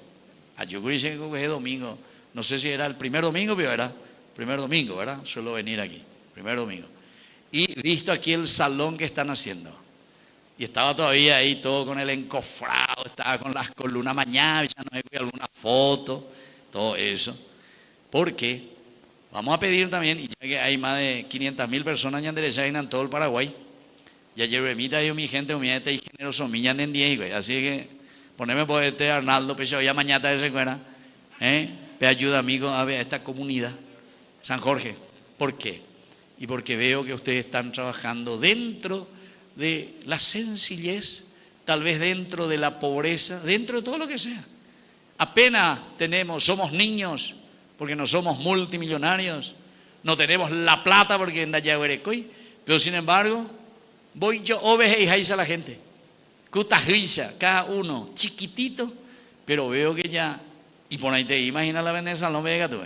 Yo creo que es domingo, no sé si era el primer domingo, pero era primer domingo, ¿verdad? Suelo venir aquí, primer domingo. Y visto aquí el salón que están haciendo. Y estaba todavía ahí todo con el encofrado, estaba con las columnas mañana, ya no hay alguna foto, todo eso. Porque vamos a pedir también, y ya que hay más de 500.000 personas en todo el Paraguay, ya Jeremita y mi gente humilde y generoso, miñan en 10, así que poneme por este Arnaldo, pues ya mañana de secuela, me ayuda amigo a ver a esta comunidad, San Jorge. ¿Por qué? Y porque veo que ustedes están trabajando dentro de la sencillez, tal vez dentro de la pobreza, dentro de todo lo que sea. Apenas somos niños, porque no somos multimillonarios, no tenemos la plata porque en Dayaguerecoy, pero sin embargo, voy yo oveja a la gente, cutajilla, cada uno, chiquitito, pero veo que ya, y por ahí te imaginas la venganza, no me digas tú,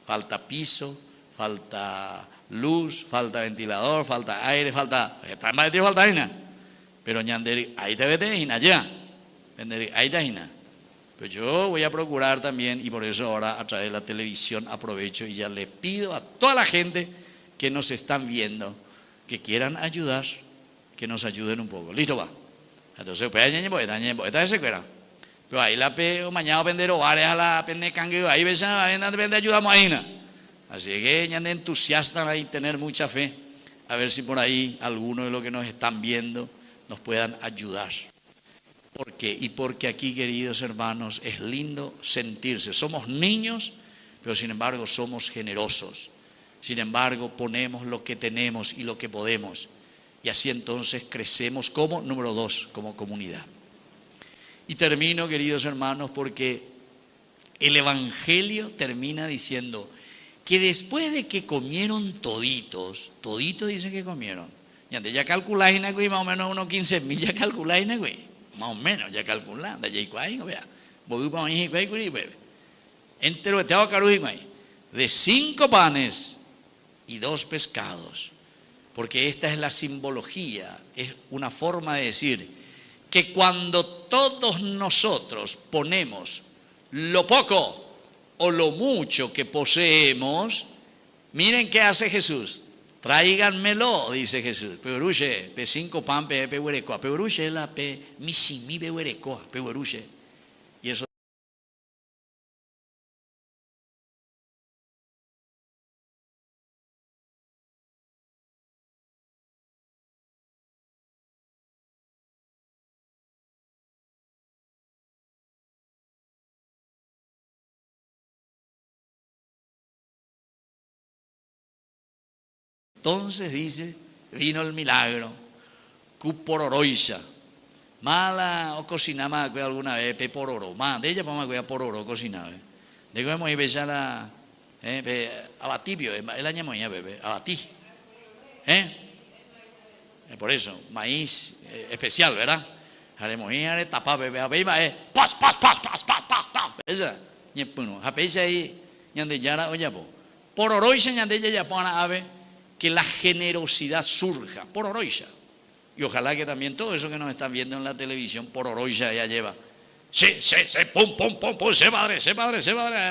falta piso, falta luz, falta ventilador, falta aire, falta aire, pero ñanderi, ahí te vete, ya, ahí te hina. Pero yo voy a procurar también, y por eso ahora a través de la televisión aprovecho y ya le pido a toda la gente que nos están viendo, que quieran ayudar, que nos ayuden un poco. Listo, va. Entonces, pues, esta es secuela. Pero ahí la pego, mañana vender hogares a la pende cangue, ahí ves, ayudamos ahí, ¿no? Así que ya de entusiastas ahí, tener mucha fe, a ver si por ahí alguno de los que nos están viendo nos puedan ayudar. ¿Por qué? Y porque aquí, queridos hermanos, es lindo sentirse. Somos niños, pero sin embargo somos generosos. Sin embargo, ponemos lo que tenemos y lo que podemos. Y así entonces crecemos como, número 2, como comunidad. Y termino, queridos hermanos, porque el Evangelio termina diciendo, que después de que comieron toditos dicen que comieron. Y antes ya calculáis, más o menos unos 15.000 ya calculáis, más o menos ya calculáis, de ahí, vea. Voy para ahí, entero de 5 panes y 2 pescados. Porque esta es la simbología, es una forma de decir que cuando todos nosotros ponemos lo poco o lo mucho que poseemos, miren qué hace Jesús. Tráiganmelo, dice Jesús. Peoruche, pe 5 pan, pe huerecoa. Peoruche la pe misimi pe huerecoa, pe hueruche. Y eso. Entonces dice, vino el milagro, cupororoisa. Mala o cocinaba alguna vez, pe pororo. Más de ella vamos a cuidar pororo cocinaba. De que vamos a empezar a abatipio, el año moña, bebé, abatí. Por eso, maíz especial, ¿verdad? Haremos ir tapar, bebé, a ver, pas. Esa, ni puno, a pesar ahí, ñande yara o yapo. Pororoisa ñande ya pona ave. Que la generosidad surja, por oroisa. Y ojalá que también todo eso que nos están viendo en la televisión, por oroisa ya lleva. Sí, pum, sé padre,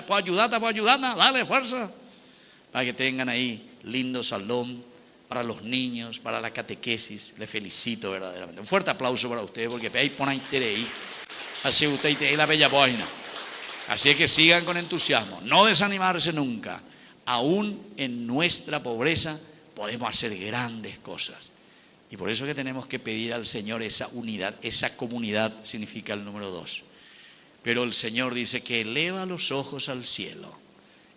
pues ayudar, dale fuerza. Para que tengan ahí lindo salón para los niños, para la catequesis. Les felicito verdaderamente. Un fuerte aplauso para ustedes, porque ahí ponen interés ahí. Así usted y la bella página. Así es que sigan con entusiasmo, no desanimarse nunca. Aún en nuestra pobreza podemos hacer grandes cosas. Y por eso que tenemos que pedir al Señor esa unidad, esa comunidad significa el número 2. Pero el Señor dice que eleva los ojos al cielo.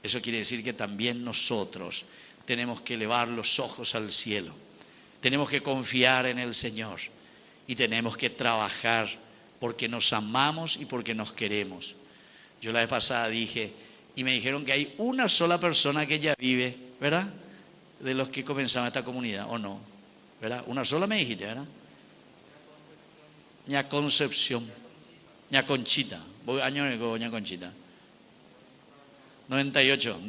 Eso quiere decir que también nosotros tenemos que elevar los ojos al cielo. Tenemos que confiar en el Señor y tenemos que trabajar porque nos amamos y porque nos queremos. Yo la vez pasada dije, y me dijeron que hay una sola persona que ya vive, ¿verdad? De los que comenzaron esta comunidad, ¿o no? ¿Verdad? Una sola me dijiste, ¿verdad? Ña Concepción, Ña Conchita. Voy año de Ña Conchita. 98,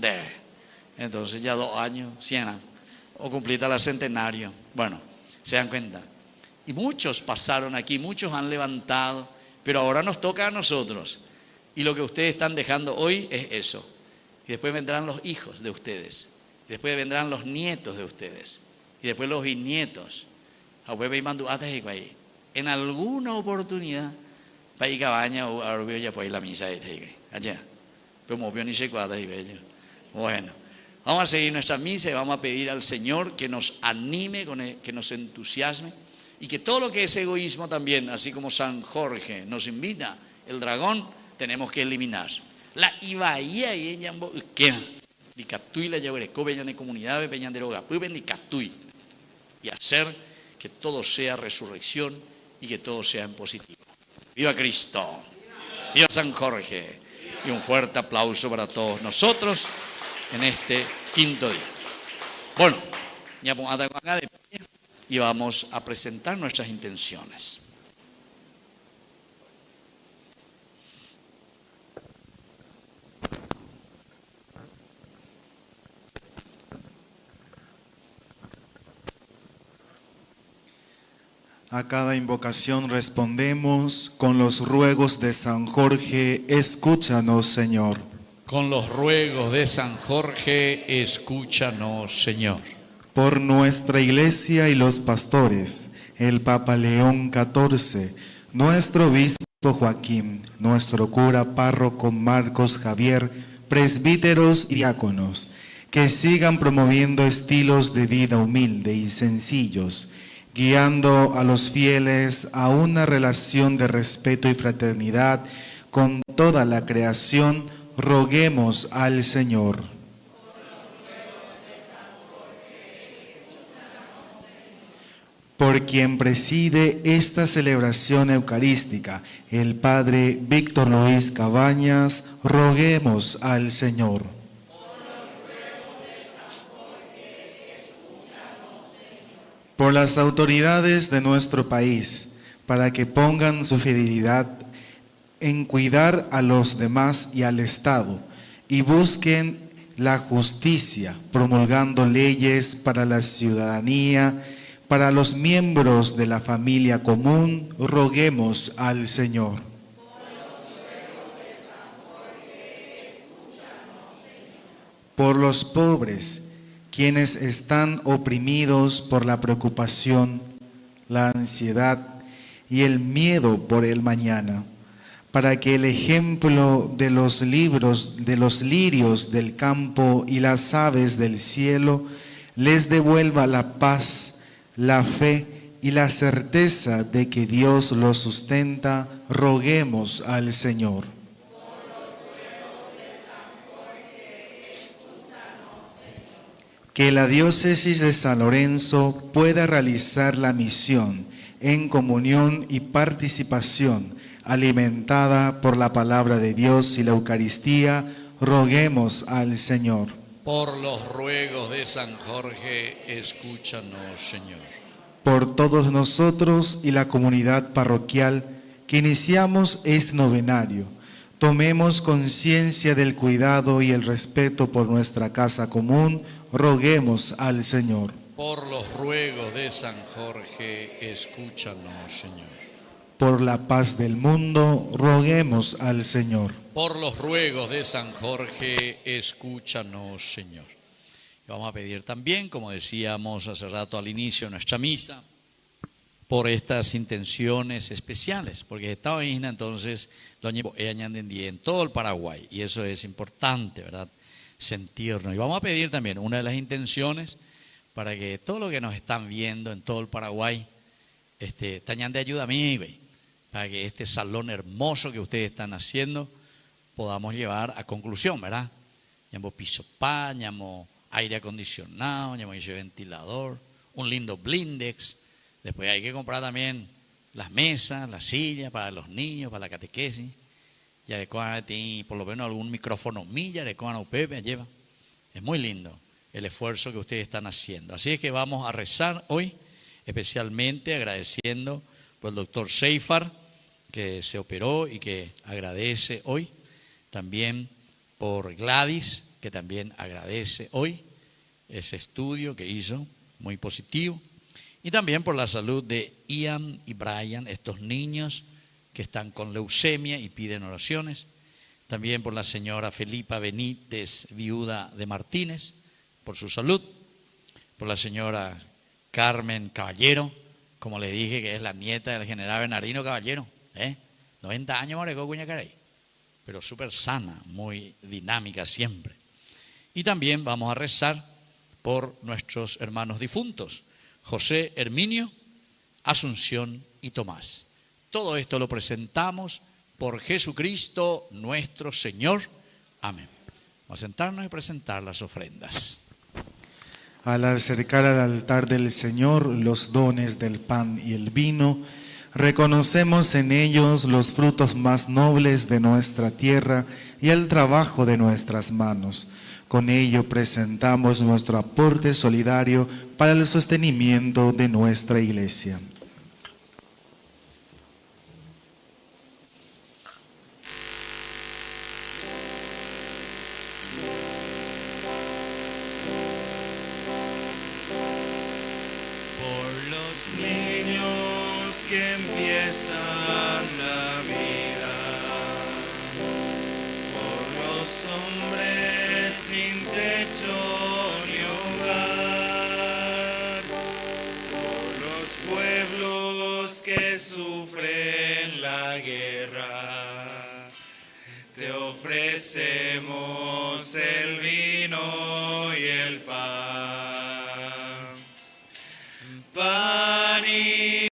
entonces ya 2 años, 100 años. O cumplida la centenario. Bueno, se dan cuenta. Y muchos pasaron aquí, muchos han levantado, pero ahora nos toca a nosotros. Y lo que ustedes están dejando hoy es eso. Y después vendrán los hijos de ustedes. Y después vendrán los nietos de ustedes. Y después los bisnietos. En alguna oportunidad, para ir cabaña o a ya por la misa de allá. Pero movió ni se cuadra y bello. Bueno, vamos a seguir nuestra misa y vamos a pedir al Señor que nos anime, que nos entusiasme. Y que todo lo que es egoísmo también, así como San Jorge nos invita, el dragón, tenemos que eliminar. La ibaía y ella que di catui la llevarecó veñan de comunidad veñan de roga pues ven catui y hacer que todo sea resurrección y que todo sea en positivo. Viva Cristo, viva San Jorge, y un fuerte aplauso para todos nosotros en este quinto día. Bueno, ya de pie y vamos a presentar nuestras intenciones. A cada invocación respondemos con los ruegos de San Jorge, escúchanos, Señor. Con los ruegos de San Jorge, escúchanos, Señor. Por nuestra Iglesia y los pastores, el Papa León XIV, nuestro obispo Joaquín, nuestro cura párroco Marcos Javier, presbíteros y diáconos, que sigan promoviendo estilos de vida humilde y sencillos, guiando a los fieles a una relación de respeto y fraternidad con toda la creación, roguemos al Señor. Por quien preside esta celebración eucarística, el Padre Víctor Luis Cabañas, roguemos al Señor. por las autoridades de nuestro país, para que pongan su fidelidad en cuidar a los demás y al Estado, y busquen la justicia, promulgando leyes para la ciudadanía, para los miembros de la familia común, roguemos al Señor. Por los pobres, quienes están oprimidos por la preocupación, la ansiedad y el miedo por el mañana, para que el ejemplo de los lirios del campo y las aves del cielo les devuelva la paz, la fe y la certeza de que Dios los sustenta, roguemos al Señor. Que la diócesis de San Lorenzo pueda realizar la misión en comunión y participación, alimentada por la palabra de Dios y la Eucaristía, roguemos al Señor. Por los ruegos de San Jorge, escúchanos, Señor. Por todos nosotros y la comunidad parroquial que iniciamos este novenario, tomemos conciencia del cuidado y el respeto por nuestra casa común, roguemos al Señor. Por los ruegos de San Jorge, escúchanos, Señor. Por la paz del mundo, roguemos al Señor. Por los ruegos de San Jorge, escúchanos, Señor. Y vamos a pedir también, como decíamos hace rato al inicio de nuestra misa, por estas intenciones especiales, porque esta isla entonces lo en todo el Paraguay, y eso es importante, ¿verdad? Sentirnos. Y vamos a pedir también una de las intenciones para que todo lo que nos están viendo en todo el Paraguay, tañan de ayuda a mí, para que este salón hermoso que ustedes están haciendo podamos llevar a conclusión, ¿verdad? Llamo piso pa, llamo aire acondicionado, llamo ventilador, un lindo blindex. Después hay que comprar también las mesas, las sillas para los niños, para la catequesis. Ya de por lo menos algún micrófono milla de a Pepe lleva. Es muy lindo el esfuerzo que ustedes están haciendo. Así es que vamos a rezar hoy, especialmente agradeciendo por el doctor Seifar, que se operó y que agradece hoy. También por Gladys, que también agradece hoy ese estudio que hizo, muy positivo. Y también por la salud de Ian y Brian, estos niños que están con leucemia y piden oraciones. También por la señora Felipa Benítez, viuda de Martínez, por su salud. Por la señora Carmen Caballero, como les dije, que es la nieta del general Bernardino Caballero. 90 años morecó Cuñacaray, pero súper sana, muy dinámica siempre. Y también vamos a rezar por nuestros hermanos difuntos, José Herminio, Asunción y Tomás. Todo esto lo presentamos por Jesucristo nuestro Señor. Amén. Vamos a sentarnos y presentar las ofrendas. Al acercar al altar del Señor los dones del pan y el vino, reconocemos en ellos los frutos más nobles de nuestra tierra y el trabajo de nuestras manos. Con ello presentamos nuestro aporte solidario para el sostenimiento de nuestra Iglesia. Por los niños que empiezan la vida, por los hombres sin techo ni hogar, por los pueblos que sufren la guerra, te ofrecemos el vino y el pan. Pan y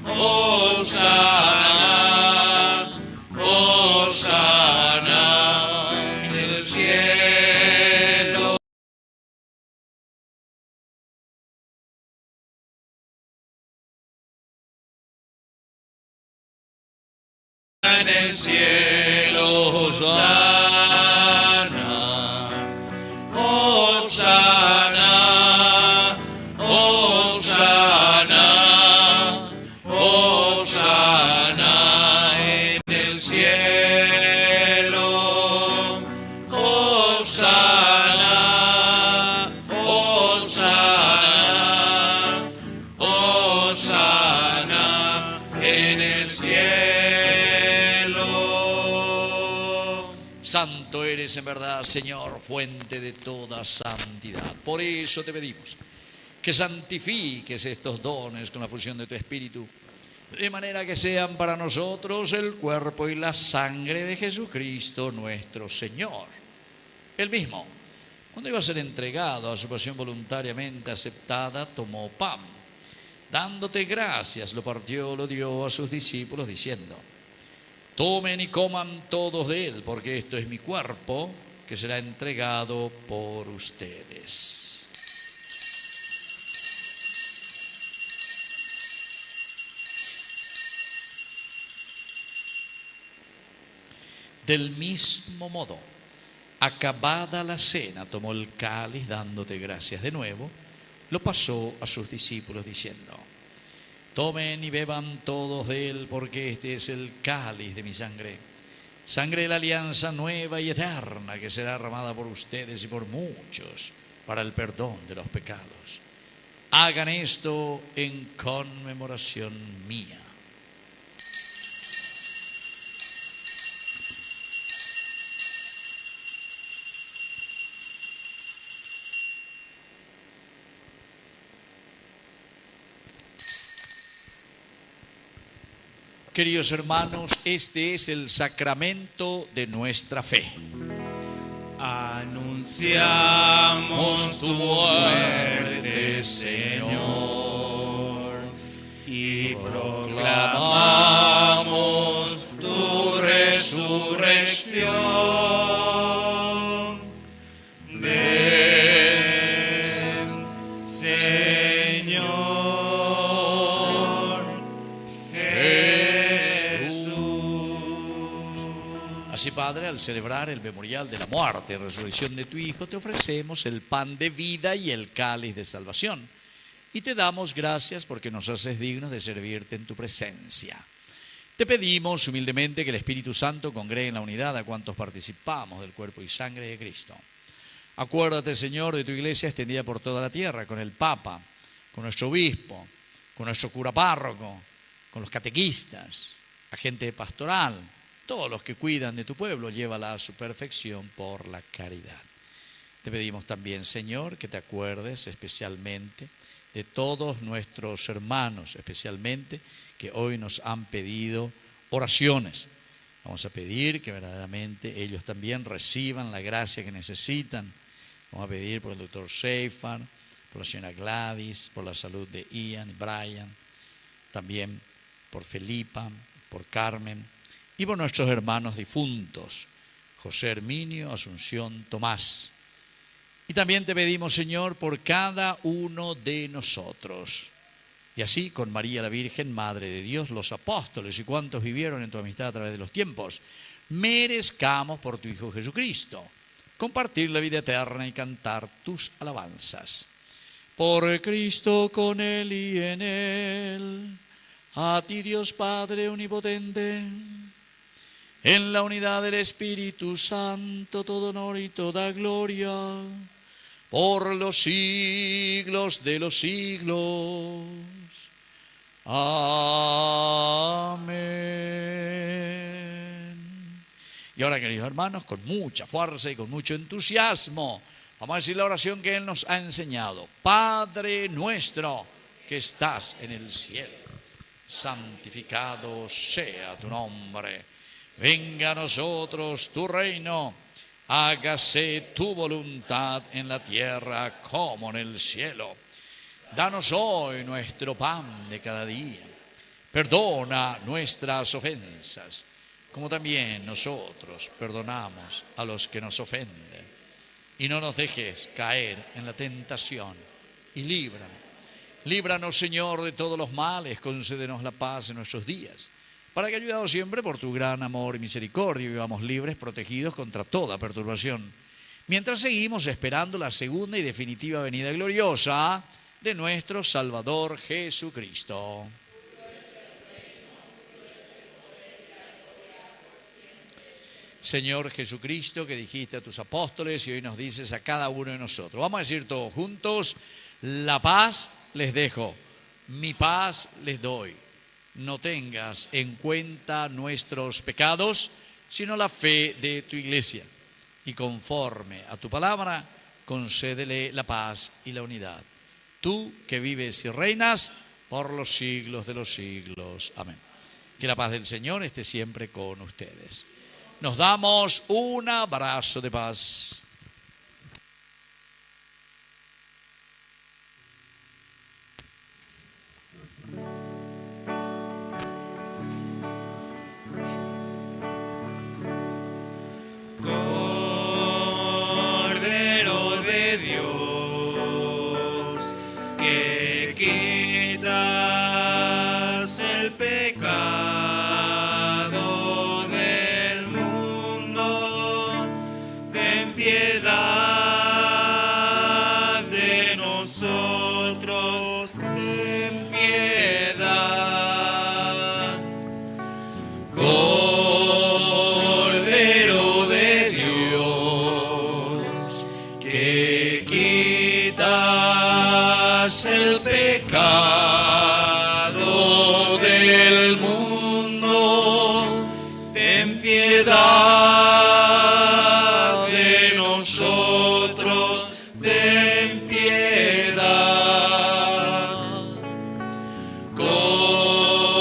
Hosana, Hosana en el cielo. En el cielo, Hosana, Hosana, Hosana, Hosana en el cielo, Hosana, Hosana, Hosana en el cielo. Santo eres en verdad, Señor, fuente de toda santidad. Por eso te pedimos que santifiques estos dones con la fusión de tu Espíritu, de manera que sean para nosotros el cuerpo y la sangre de Jesucristo nuestro Señor. Él mismo, cuando iba a ser entregado a su pasión voluntariamente aceptada, tomó pan. Dándote gracias, lo partió, lo dio a sus discípulos, diciendo: tomen y coman todos de él, porque esto es mi cuerpo, que será entregado por ustedes. Del mismo modo, acabada la cena, tomó el cáliz, dándote gracias de nuevo, lo pasó a sus discípulos diciendo: tomen y beban todos de él, porque este es el cáliz de mi sangre, sangre de la alianza nueva y eterna, que será derramada por ustedes y por muchos para el perdón de los pecados. Hagan esto en conmemoración mía. Queridos hermanos, este es el sacramento de nuestra fe. Anunciamos tu muerte, Señor, y proclamamos tu resurrección. Ven, Señor. Así, Padre, al celebrar el memorial de la muerte y resurrección de tu Hijo, te ofrecemos el pan de vida y el cáliz de salvación. Y te damos gracias porque nos haces dignos de servirte en tu presencia. Te pedimos humildemente que el Espíritu Santo congregue en la unidad a cuantos participamos del cuerpo y sangre de Cristo. Acuérdate, Señor, de tu iglesia extendida por toda la tierra, con el Papa, con nuestro obispo, con nuestro cura párroco, con los catequistas, la gente pastoral, todos los que cuidan de tu pueblo, llévala a su perfección por la caridad. Te pedimos también, Señor, que te acuerdes especialmente de todos nuestros hermanos, especialmente que hoy nos han pedido oraciones. Vamos a pedir que verdaderamente ellos también reciban la gracia que necesitan. Vamos a pedir por el doctor Seifar, por la señora Gladys, por la salud de Ian y Brian, también por Felipa, por Carmen, y por nuestros hermanos difuntos, José Herminio, Asunción, Tomás. Y también te pedimos, Señor, por cada uno de nosotros. Y así, con María la Virgen, Madre de Dios, los apóstoles y cuantos vivieron en tu amistad a través de los tiempos, merezcamos por tu Hijo Jesucristo compartir la vida eterna y cantar tus alabanzas. Por Cristo, con Él y en Él, a ti Dios Padre omnipotente, en la unidad del Espíritu Santo, todo honor y toda gloria, por los siglos de los siglos. Amén. Y ahora, queridos hermanos, con mucha fuerza y con mucho entusiasmo, vamos a decir la oración que Él nos ha enseñado. Padre nuestro que estás en el cielo, santificado sea tu nombre. Venga a nosotros tu reino, hágase tu voluntad en la tierra como en el cielo. Danos hoy nuestro pan de cada día. Perdona nuestras ofensas, como también nosotros perdonamos a los que nos ofenden. Y no nos dejes caer en la tentación, y líbranos. Líbranos, Señor, de todos los males, concédenos la paz en nuestros días, para que, ayudados siempre por tu gran amor y misericordia, vivamos libres, protegidos contra toda perturbación, mientras seguimos esperando la segunda y definitiva venida gloriosa de nuestro Salvador Jesucristo. Señor Jesucristo, que dijiste a tus apóstoles y hoy nos dices a cada uno de nosotros. Vamos a decir todos juntos: la paz les dejo, mi paz les doy. No tengas en cuenta nuestros pecados, sino la fe de tu iglesia. Y conforme a tu palabra, concédele la paz y la unidad. Tú que vives y reinas por los siglos de los siglos. Amén. Que la paz del Señor esté siempre con ustedes. Nos damos un abrazo de paz. Cordero de Dios, que quitas el pecado del mundo, ten piedad de nosotros, ten piedad. Cordero de Dios, que quitas el pecado del mundo, ten piedad de nosotros, ten piedad. Cordero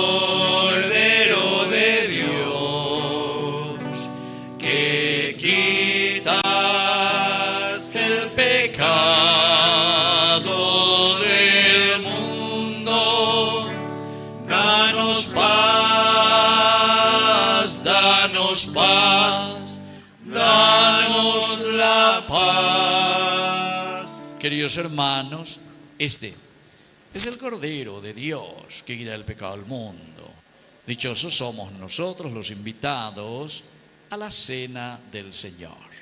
de Dios, que quitas el pecado del mundo, danos paz, danos paz, danos la paz. Queridos hermanos, este es el Cordero de Dios que quita el pecado del mundo. Dichosos somos nosotros los invitados a la cena del Señor.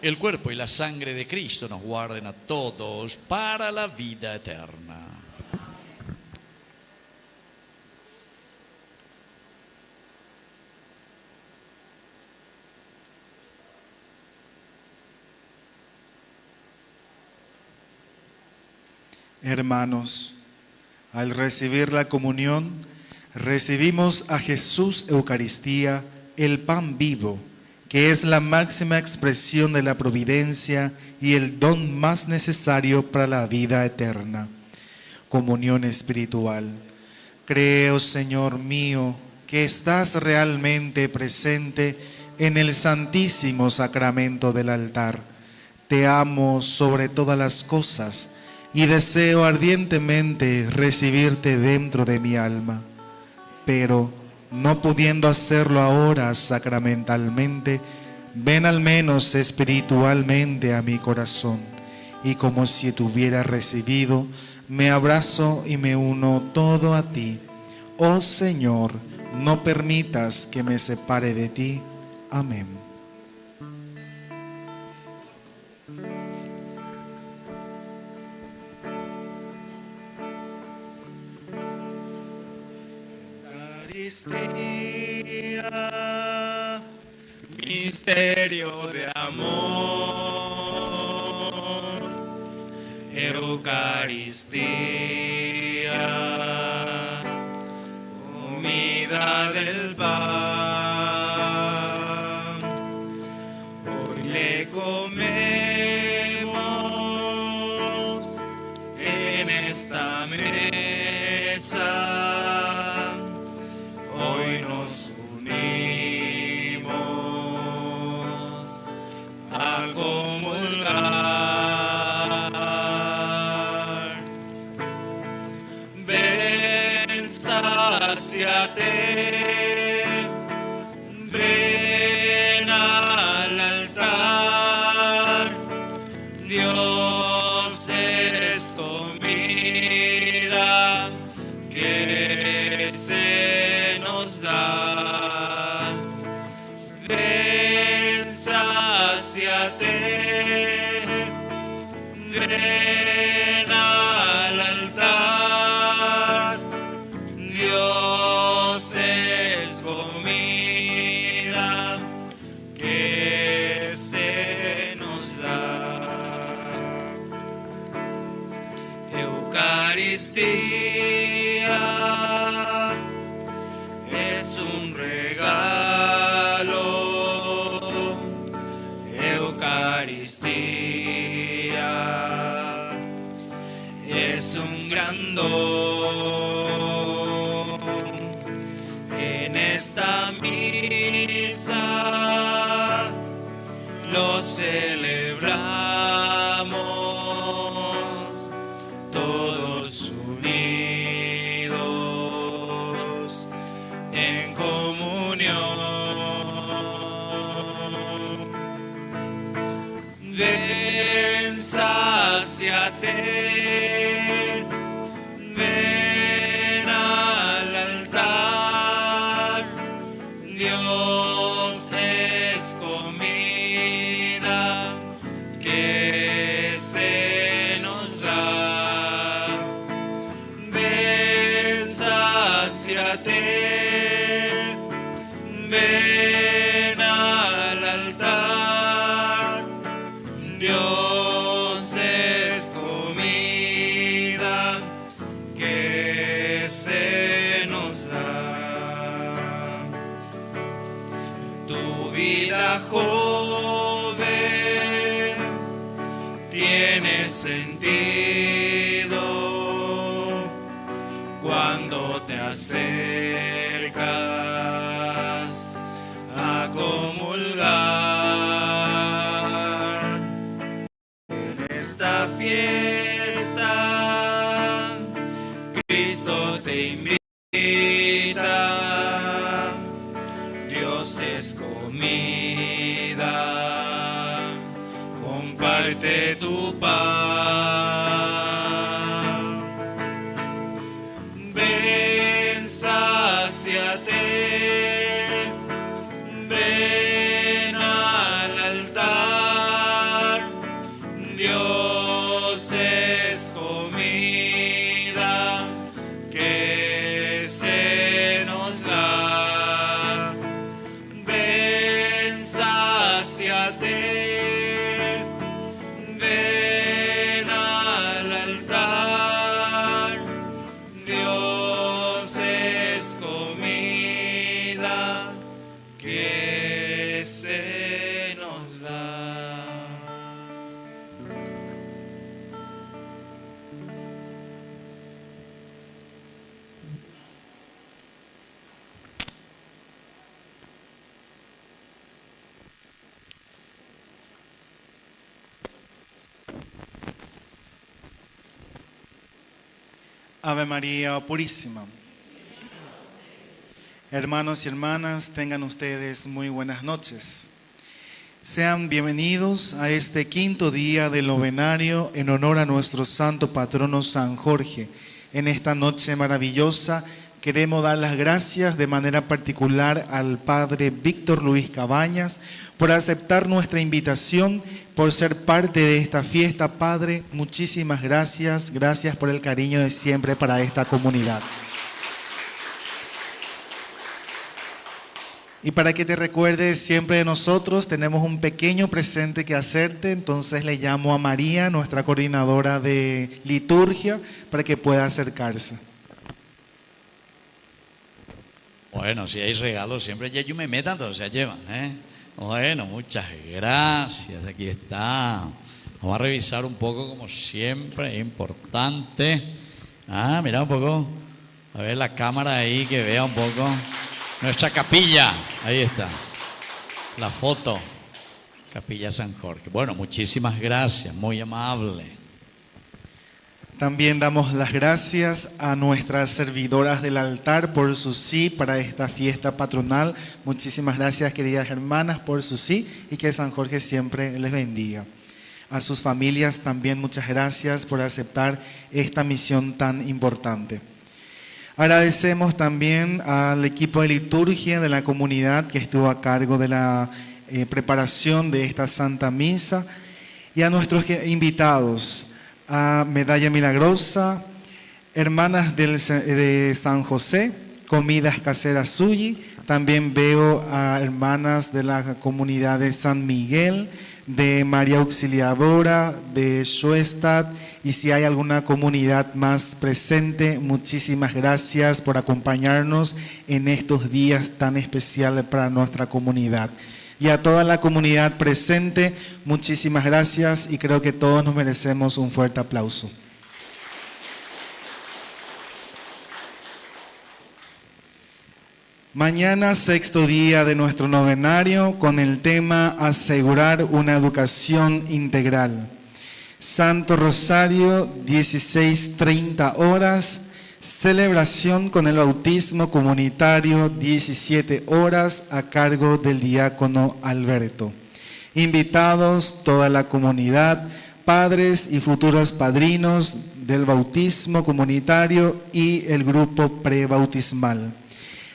El cuerpo y la sangre de Cristo nos guarden a todos para la vida eterna. Hermanos, al recibir la comunión, recibimos a Jesús Eucaristía, el pan vivo, que es la máxima expresión de la providencia y el don más necesario para la vida eterna. Comunión espiritual. Creo, Señor mío, que estás realmente presente en el santísimo sacramento del altar. Te amo sobre todas las cosas y deseo ardientemente recibirte dentro de mi alma. Pero, no pudiendo hacerlo ahora sacramentalmente, ven al menos espiritualmente a mi corazón, y como si te hubiera recibido, me abrazo y me uno todo a ti. Oh Señor, no permitas que me separe de ti. Amén. Eucaristía, misterio de amor. Eucaristía, comida del pan. Hoy le comemos en esta mesa. Hoy nos unimos al comulgar. sáciate, ven al altar, Dios es comida que se nos da. Ven, sáciate, ven al altar, Dios es comida que se nos da. Eucaristía es un regalo, Eucaristía es un gran don. En esta misa lo celebramos todos unidos en comunión. Ven, sáciate, ven al altar, Dios es comida que se nos da. Ven, sáciate, ven al altar, Dios es comida que se nos da. Tu vida joven tiene sentido cuando te acercas a comulgar. En esta fiesta Cristo te invita, Dios es comida, comparte tu pan. Ven, sáciate, ven al altar, Dios es comida que se nos da. Ven, sáciate, ven al altar, Dios es comida que se nos da. Ave María Purísima. Hermanos y hermanas, tengan ustedes muy buenas noches. Sean bienvenidos a este quinto día del novenario en honor a nuestro santo patrono San Jorge. En esta noche maravillosa queremos dar las gracias de manera particular al Padre Víctor Luis Cabañas por aceptar nuestra invitación, por ser parte de esta fiesta. Padre, muchísimas gracias. Gracias por el cariño de siempre para esta comunidad. Y para que te recuerdes siempre de nosotros, tenemos un pequeño presente que hacerte. Entonces le llamo a María, nuestra coordinadora de liturgia, para que pueda acercarse. Bueno, si hay regalos, siempre ya yo me metan, entonces se llevan, ¿eh? Bueno, muchas gracias. Aquí está. Vamos a revisar un poco, como siempre, es importante. Mira un poco. A ver la cámara ahí, que vea un poco. Nuestra capilla. Ahí está. La foto. Capilla San Jorge. Bueno, muchísimas gracias. Muy amable. También damos las gracias a nuestras servidoras del altar por su sí para esta fiesta patronal. Muchísimas gracias, queridas hermanas, por su sí y que San Jorge siempre les bendiga. A sus familias también muchas gracias por aceptar esta misión tan importante. Agradecemos también al equipo de liturgia de la comunidad que estuvo a cargo de la preparación de esta Santa Misa y a nuestros invitados, a Medalla Milagrosa, Hermanas de San José, Comidas Caseras Suyi. También veo a hermanas de la comunidad de San Miguel, de María Auxiliadora, de Schoestatt, y si hay alguna comunidad más presente, muchísimas gracias por acompañarnos en estos días tan especiales para nuestra comunidad. Y a toda la comunidad presente, muchísimas gracias y creo que todos nos merecemos un fuerte aplauso. Mañana, sexto día de nuestro novenario, con el tema Asegurar una educación integral. Santo Rosario, 16:30 horas. Celebración con el bautismo comunitario, 17 horas, a cargo del diácono Alberto. Invitados, toda la comunidad, padres y futuros padrinos del bautismo comunitario y el grupo prebautismal.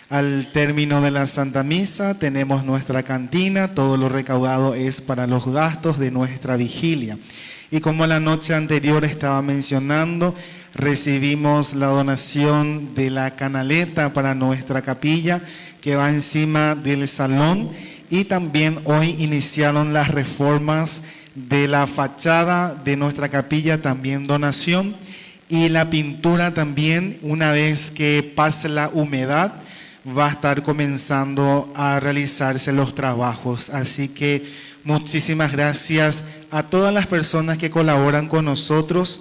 Al término de la Santa Misa tenemos nuestra cantina, todo lo recaudado es para los gastos de nuestra vigilia. Y como la noche anterior estaba mencionando, recibimos la donación de la canaleta para nuestra capilla que va encima del salón y también hoy iniciaron las reformas de la fachada de nuestra capilla, también donación, y la pintura también, una vez que pase la humedad, va a estar comenzando a realizarse los trabajos. Así que muchísimas gracias a todas las personas que colaboran con nosotros,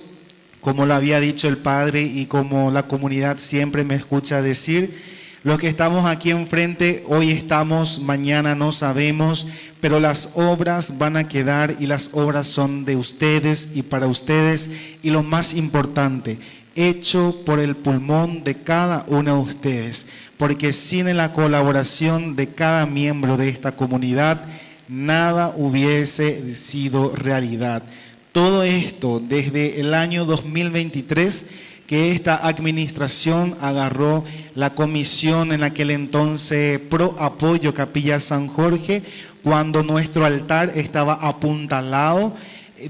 como lo había dicho el Padre y como la comunidad siempre me escucha decir. Los que estamos aquí enfrente, hoy estamos, mañana no sabemos, pero las obras van a quedar y las obras son de ustedes y para ustedes. Y lo más importante, hecho por el pulmón de cada uno de ustedes, porque sin la colaboración de cada miembro de esta comunidad, nada hubiese sido realidad. Todo esto desde el año 2023, que esta administración agarró la comisión en aquel entonces Pro Apoyo Capilla San Jorge, cuando nuestro altar estaba apuntalado.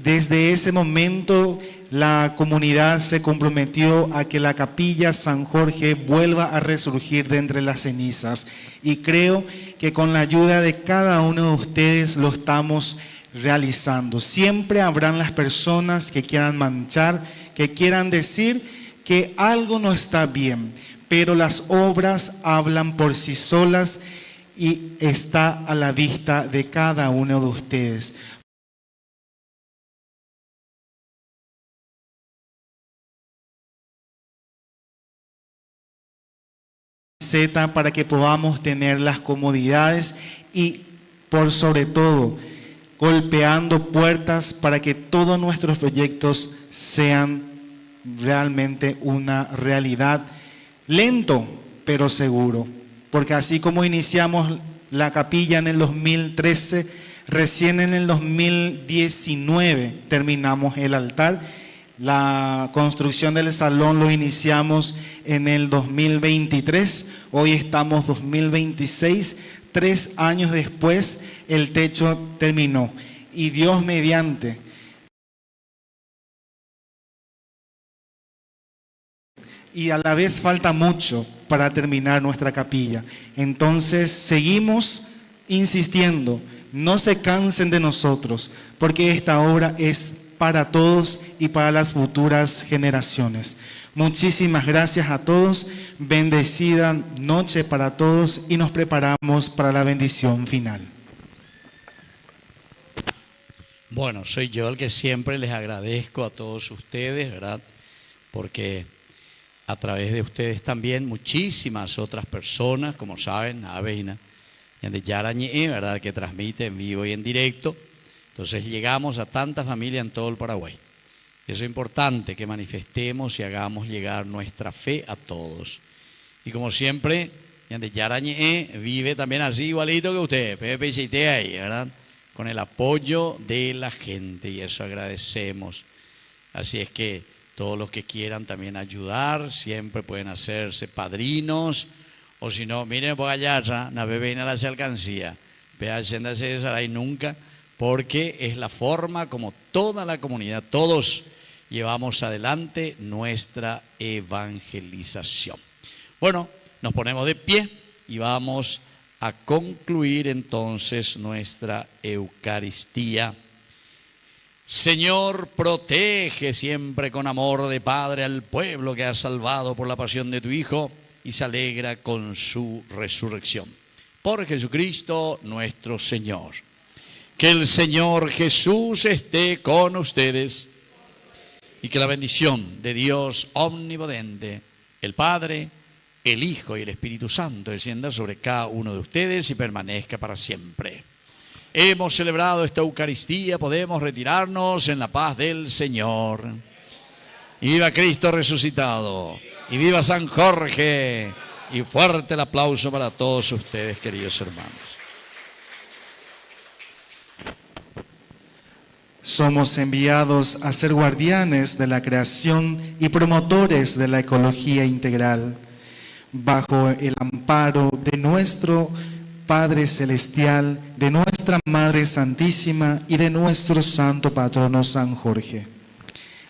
Desde ese momento la comunidad se comprometió a que la Capilla San Jorge vuelva a resurgir de entre las cenizas. Y creo que con la ayuda de cada uno de ustedes lo estamos realizando. Siempre habrán las personas que quieran manchar, que quieran decir que algo no está bien, pero las obras hablan por sí solas y está a la vista de cada uno de ustedes. Para que podamos tener las comodidades y por sobre todo golpeando puertas para que todos nuestros proyectos sean realmente una realidad. Lento pero seguro, porque así como iniciamos la capilla en el 2013, recién en el 2019 terminamos el altar. La construcción del salón lo iniciamos en el 2023, hoy estamos 2026, 3 años después el techo terminó y Dios mediante. Y a la vez falta mucho para terminar nuestra capilla. Entonces seguimos insistiendo, no se cansen de nosotros, porque esta obra es para todos y para las futuras generaciones. Muchísimas gracias a todos, bendecida noche para todos y nos preparamos para la bendición final. Bueno, soy yo el que siempre les agradezco a todos ustedes, ¿verdad? Porque a través de ustedes también muchísimas otras personas, como saben, Avena, de Yarañé, ¿verdad? Que transmite en vivo y en directo. Entonces llegamos a tanta familia en todo el Paraguay. Eso es importante, que manifestemos y hagamos llegar nuestra fe a todos. Y como siempre, Yarañe vive también así igualito que usted, Pepe y ahí, ¿verdad? Con el apoyo de la gente, y eso agradecemos. Así es que todos los que quieran también ayudar, siempre pueden hacerse padrinos, o si no, miren por allá, na bebé la se alcancía, ahí nunca, porque es la forma como toda la comunidad, todos llevamos adelante nuestra evangelización. Bueno, nos ponemos de pie y vamos a concluir entonces nuestra Eucaristía. Señor, protege siempre con amor de Padre al pueblo que has salvado por la pasión de tu Hijo y se alegra con su resurrección. Por Jesucristo nuestro Señor. Que el Señor Jesús esté con ustedes y que la bendición de Dios omnipotente, el Padre, el Hijo y el Espíritu Santo descienda sobre cada uno de ustedes y permanezca para siempre. Hemos celebrado esta Eucaristía, podemos retirarnos en la paz del Señor. Y viva Cristo resucitado, y viva San Jorge, y fuerte el aplauso para todos ustedes, queridos hermanos. Somos enviados a ser guardianes de la creación y promotores de la ecología integral, bajo el amparo de nuestro Padre Celestial, de nuestra Madre Santísima y de nuestro Santo Patrono San Jorge.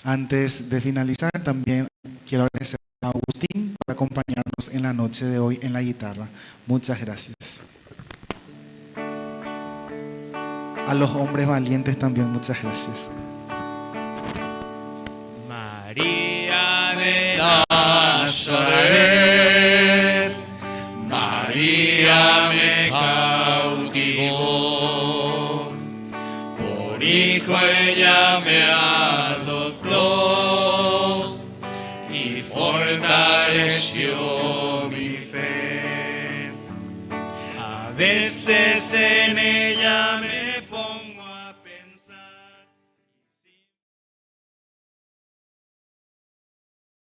Antes de finalizar, también quiero agradecer a Agustín por acompañarnos en la noche de hoy en la guitarra. Muchas gracias. A los hombres valientes también, muchas gracias. María de Nazaret, María me cautivó, por hijo ella me adoptó y fortaleció mi fe. a veces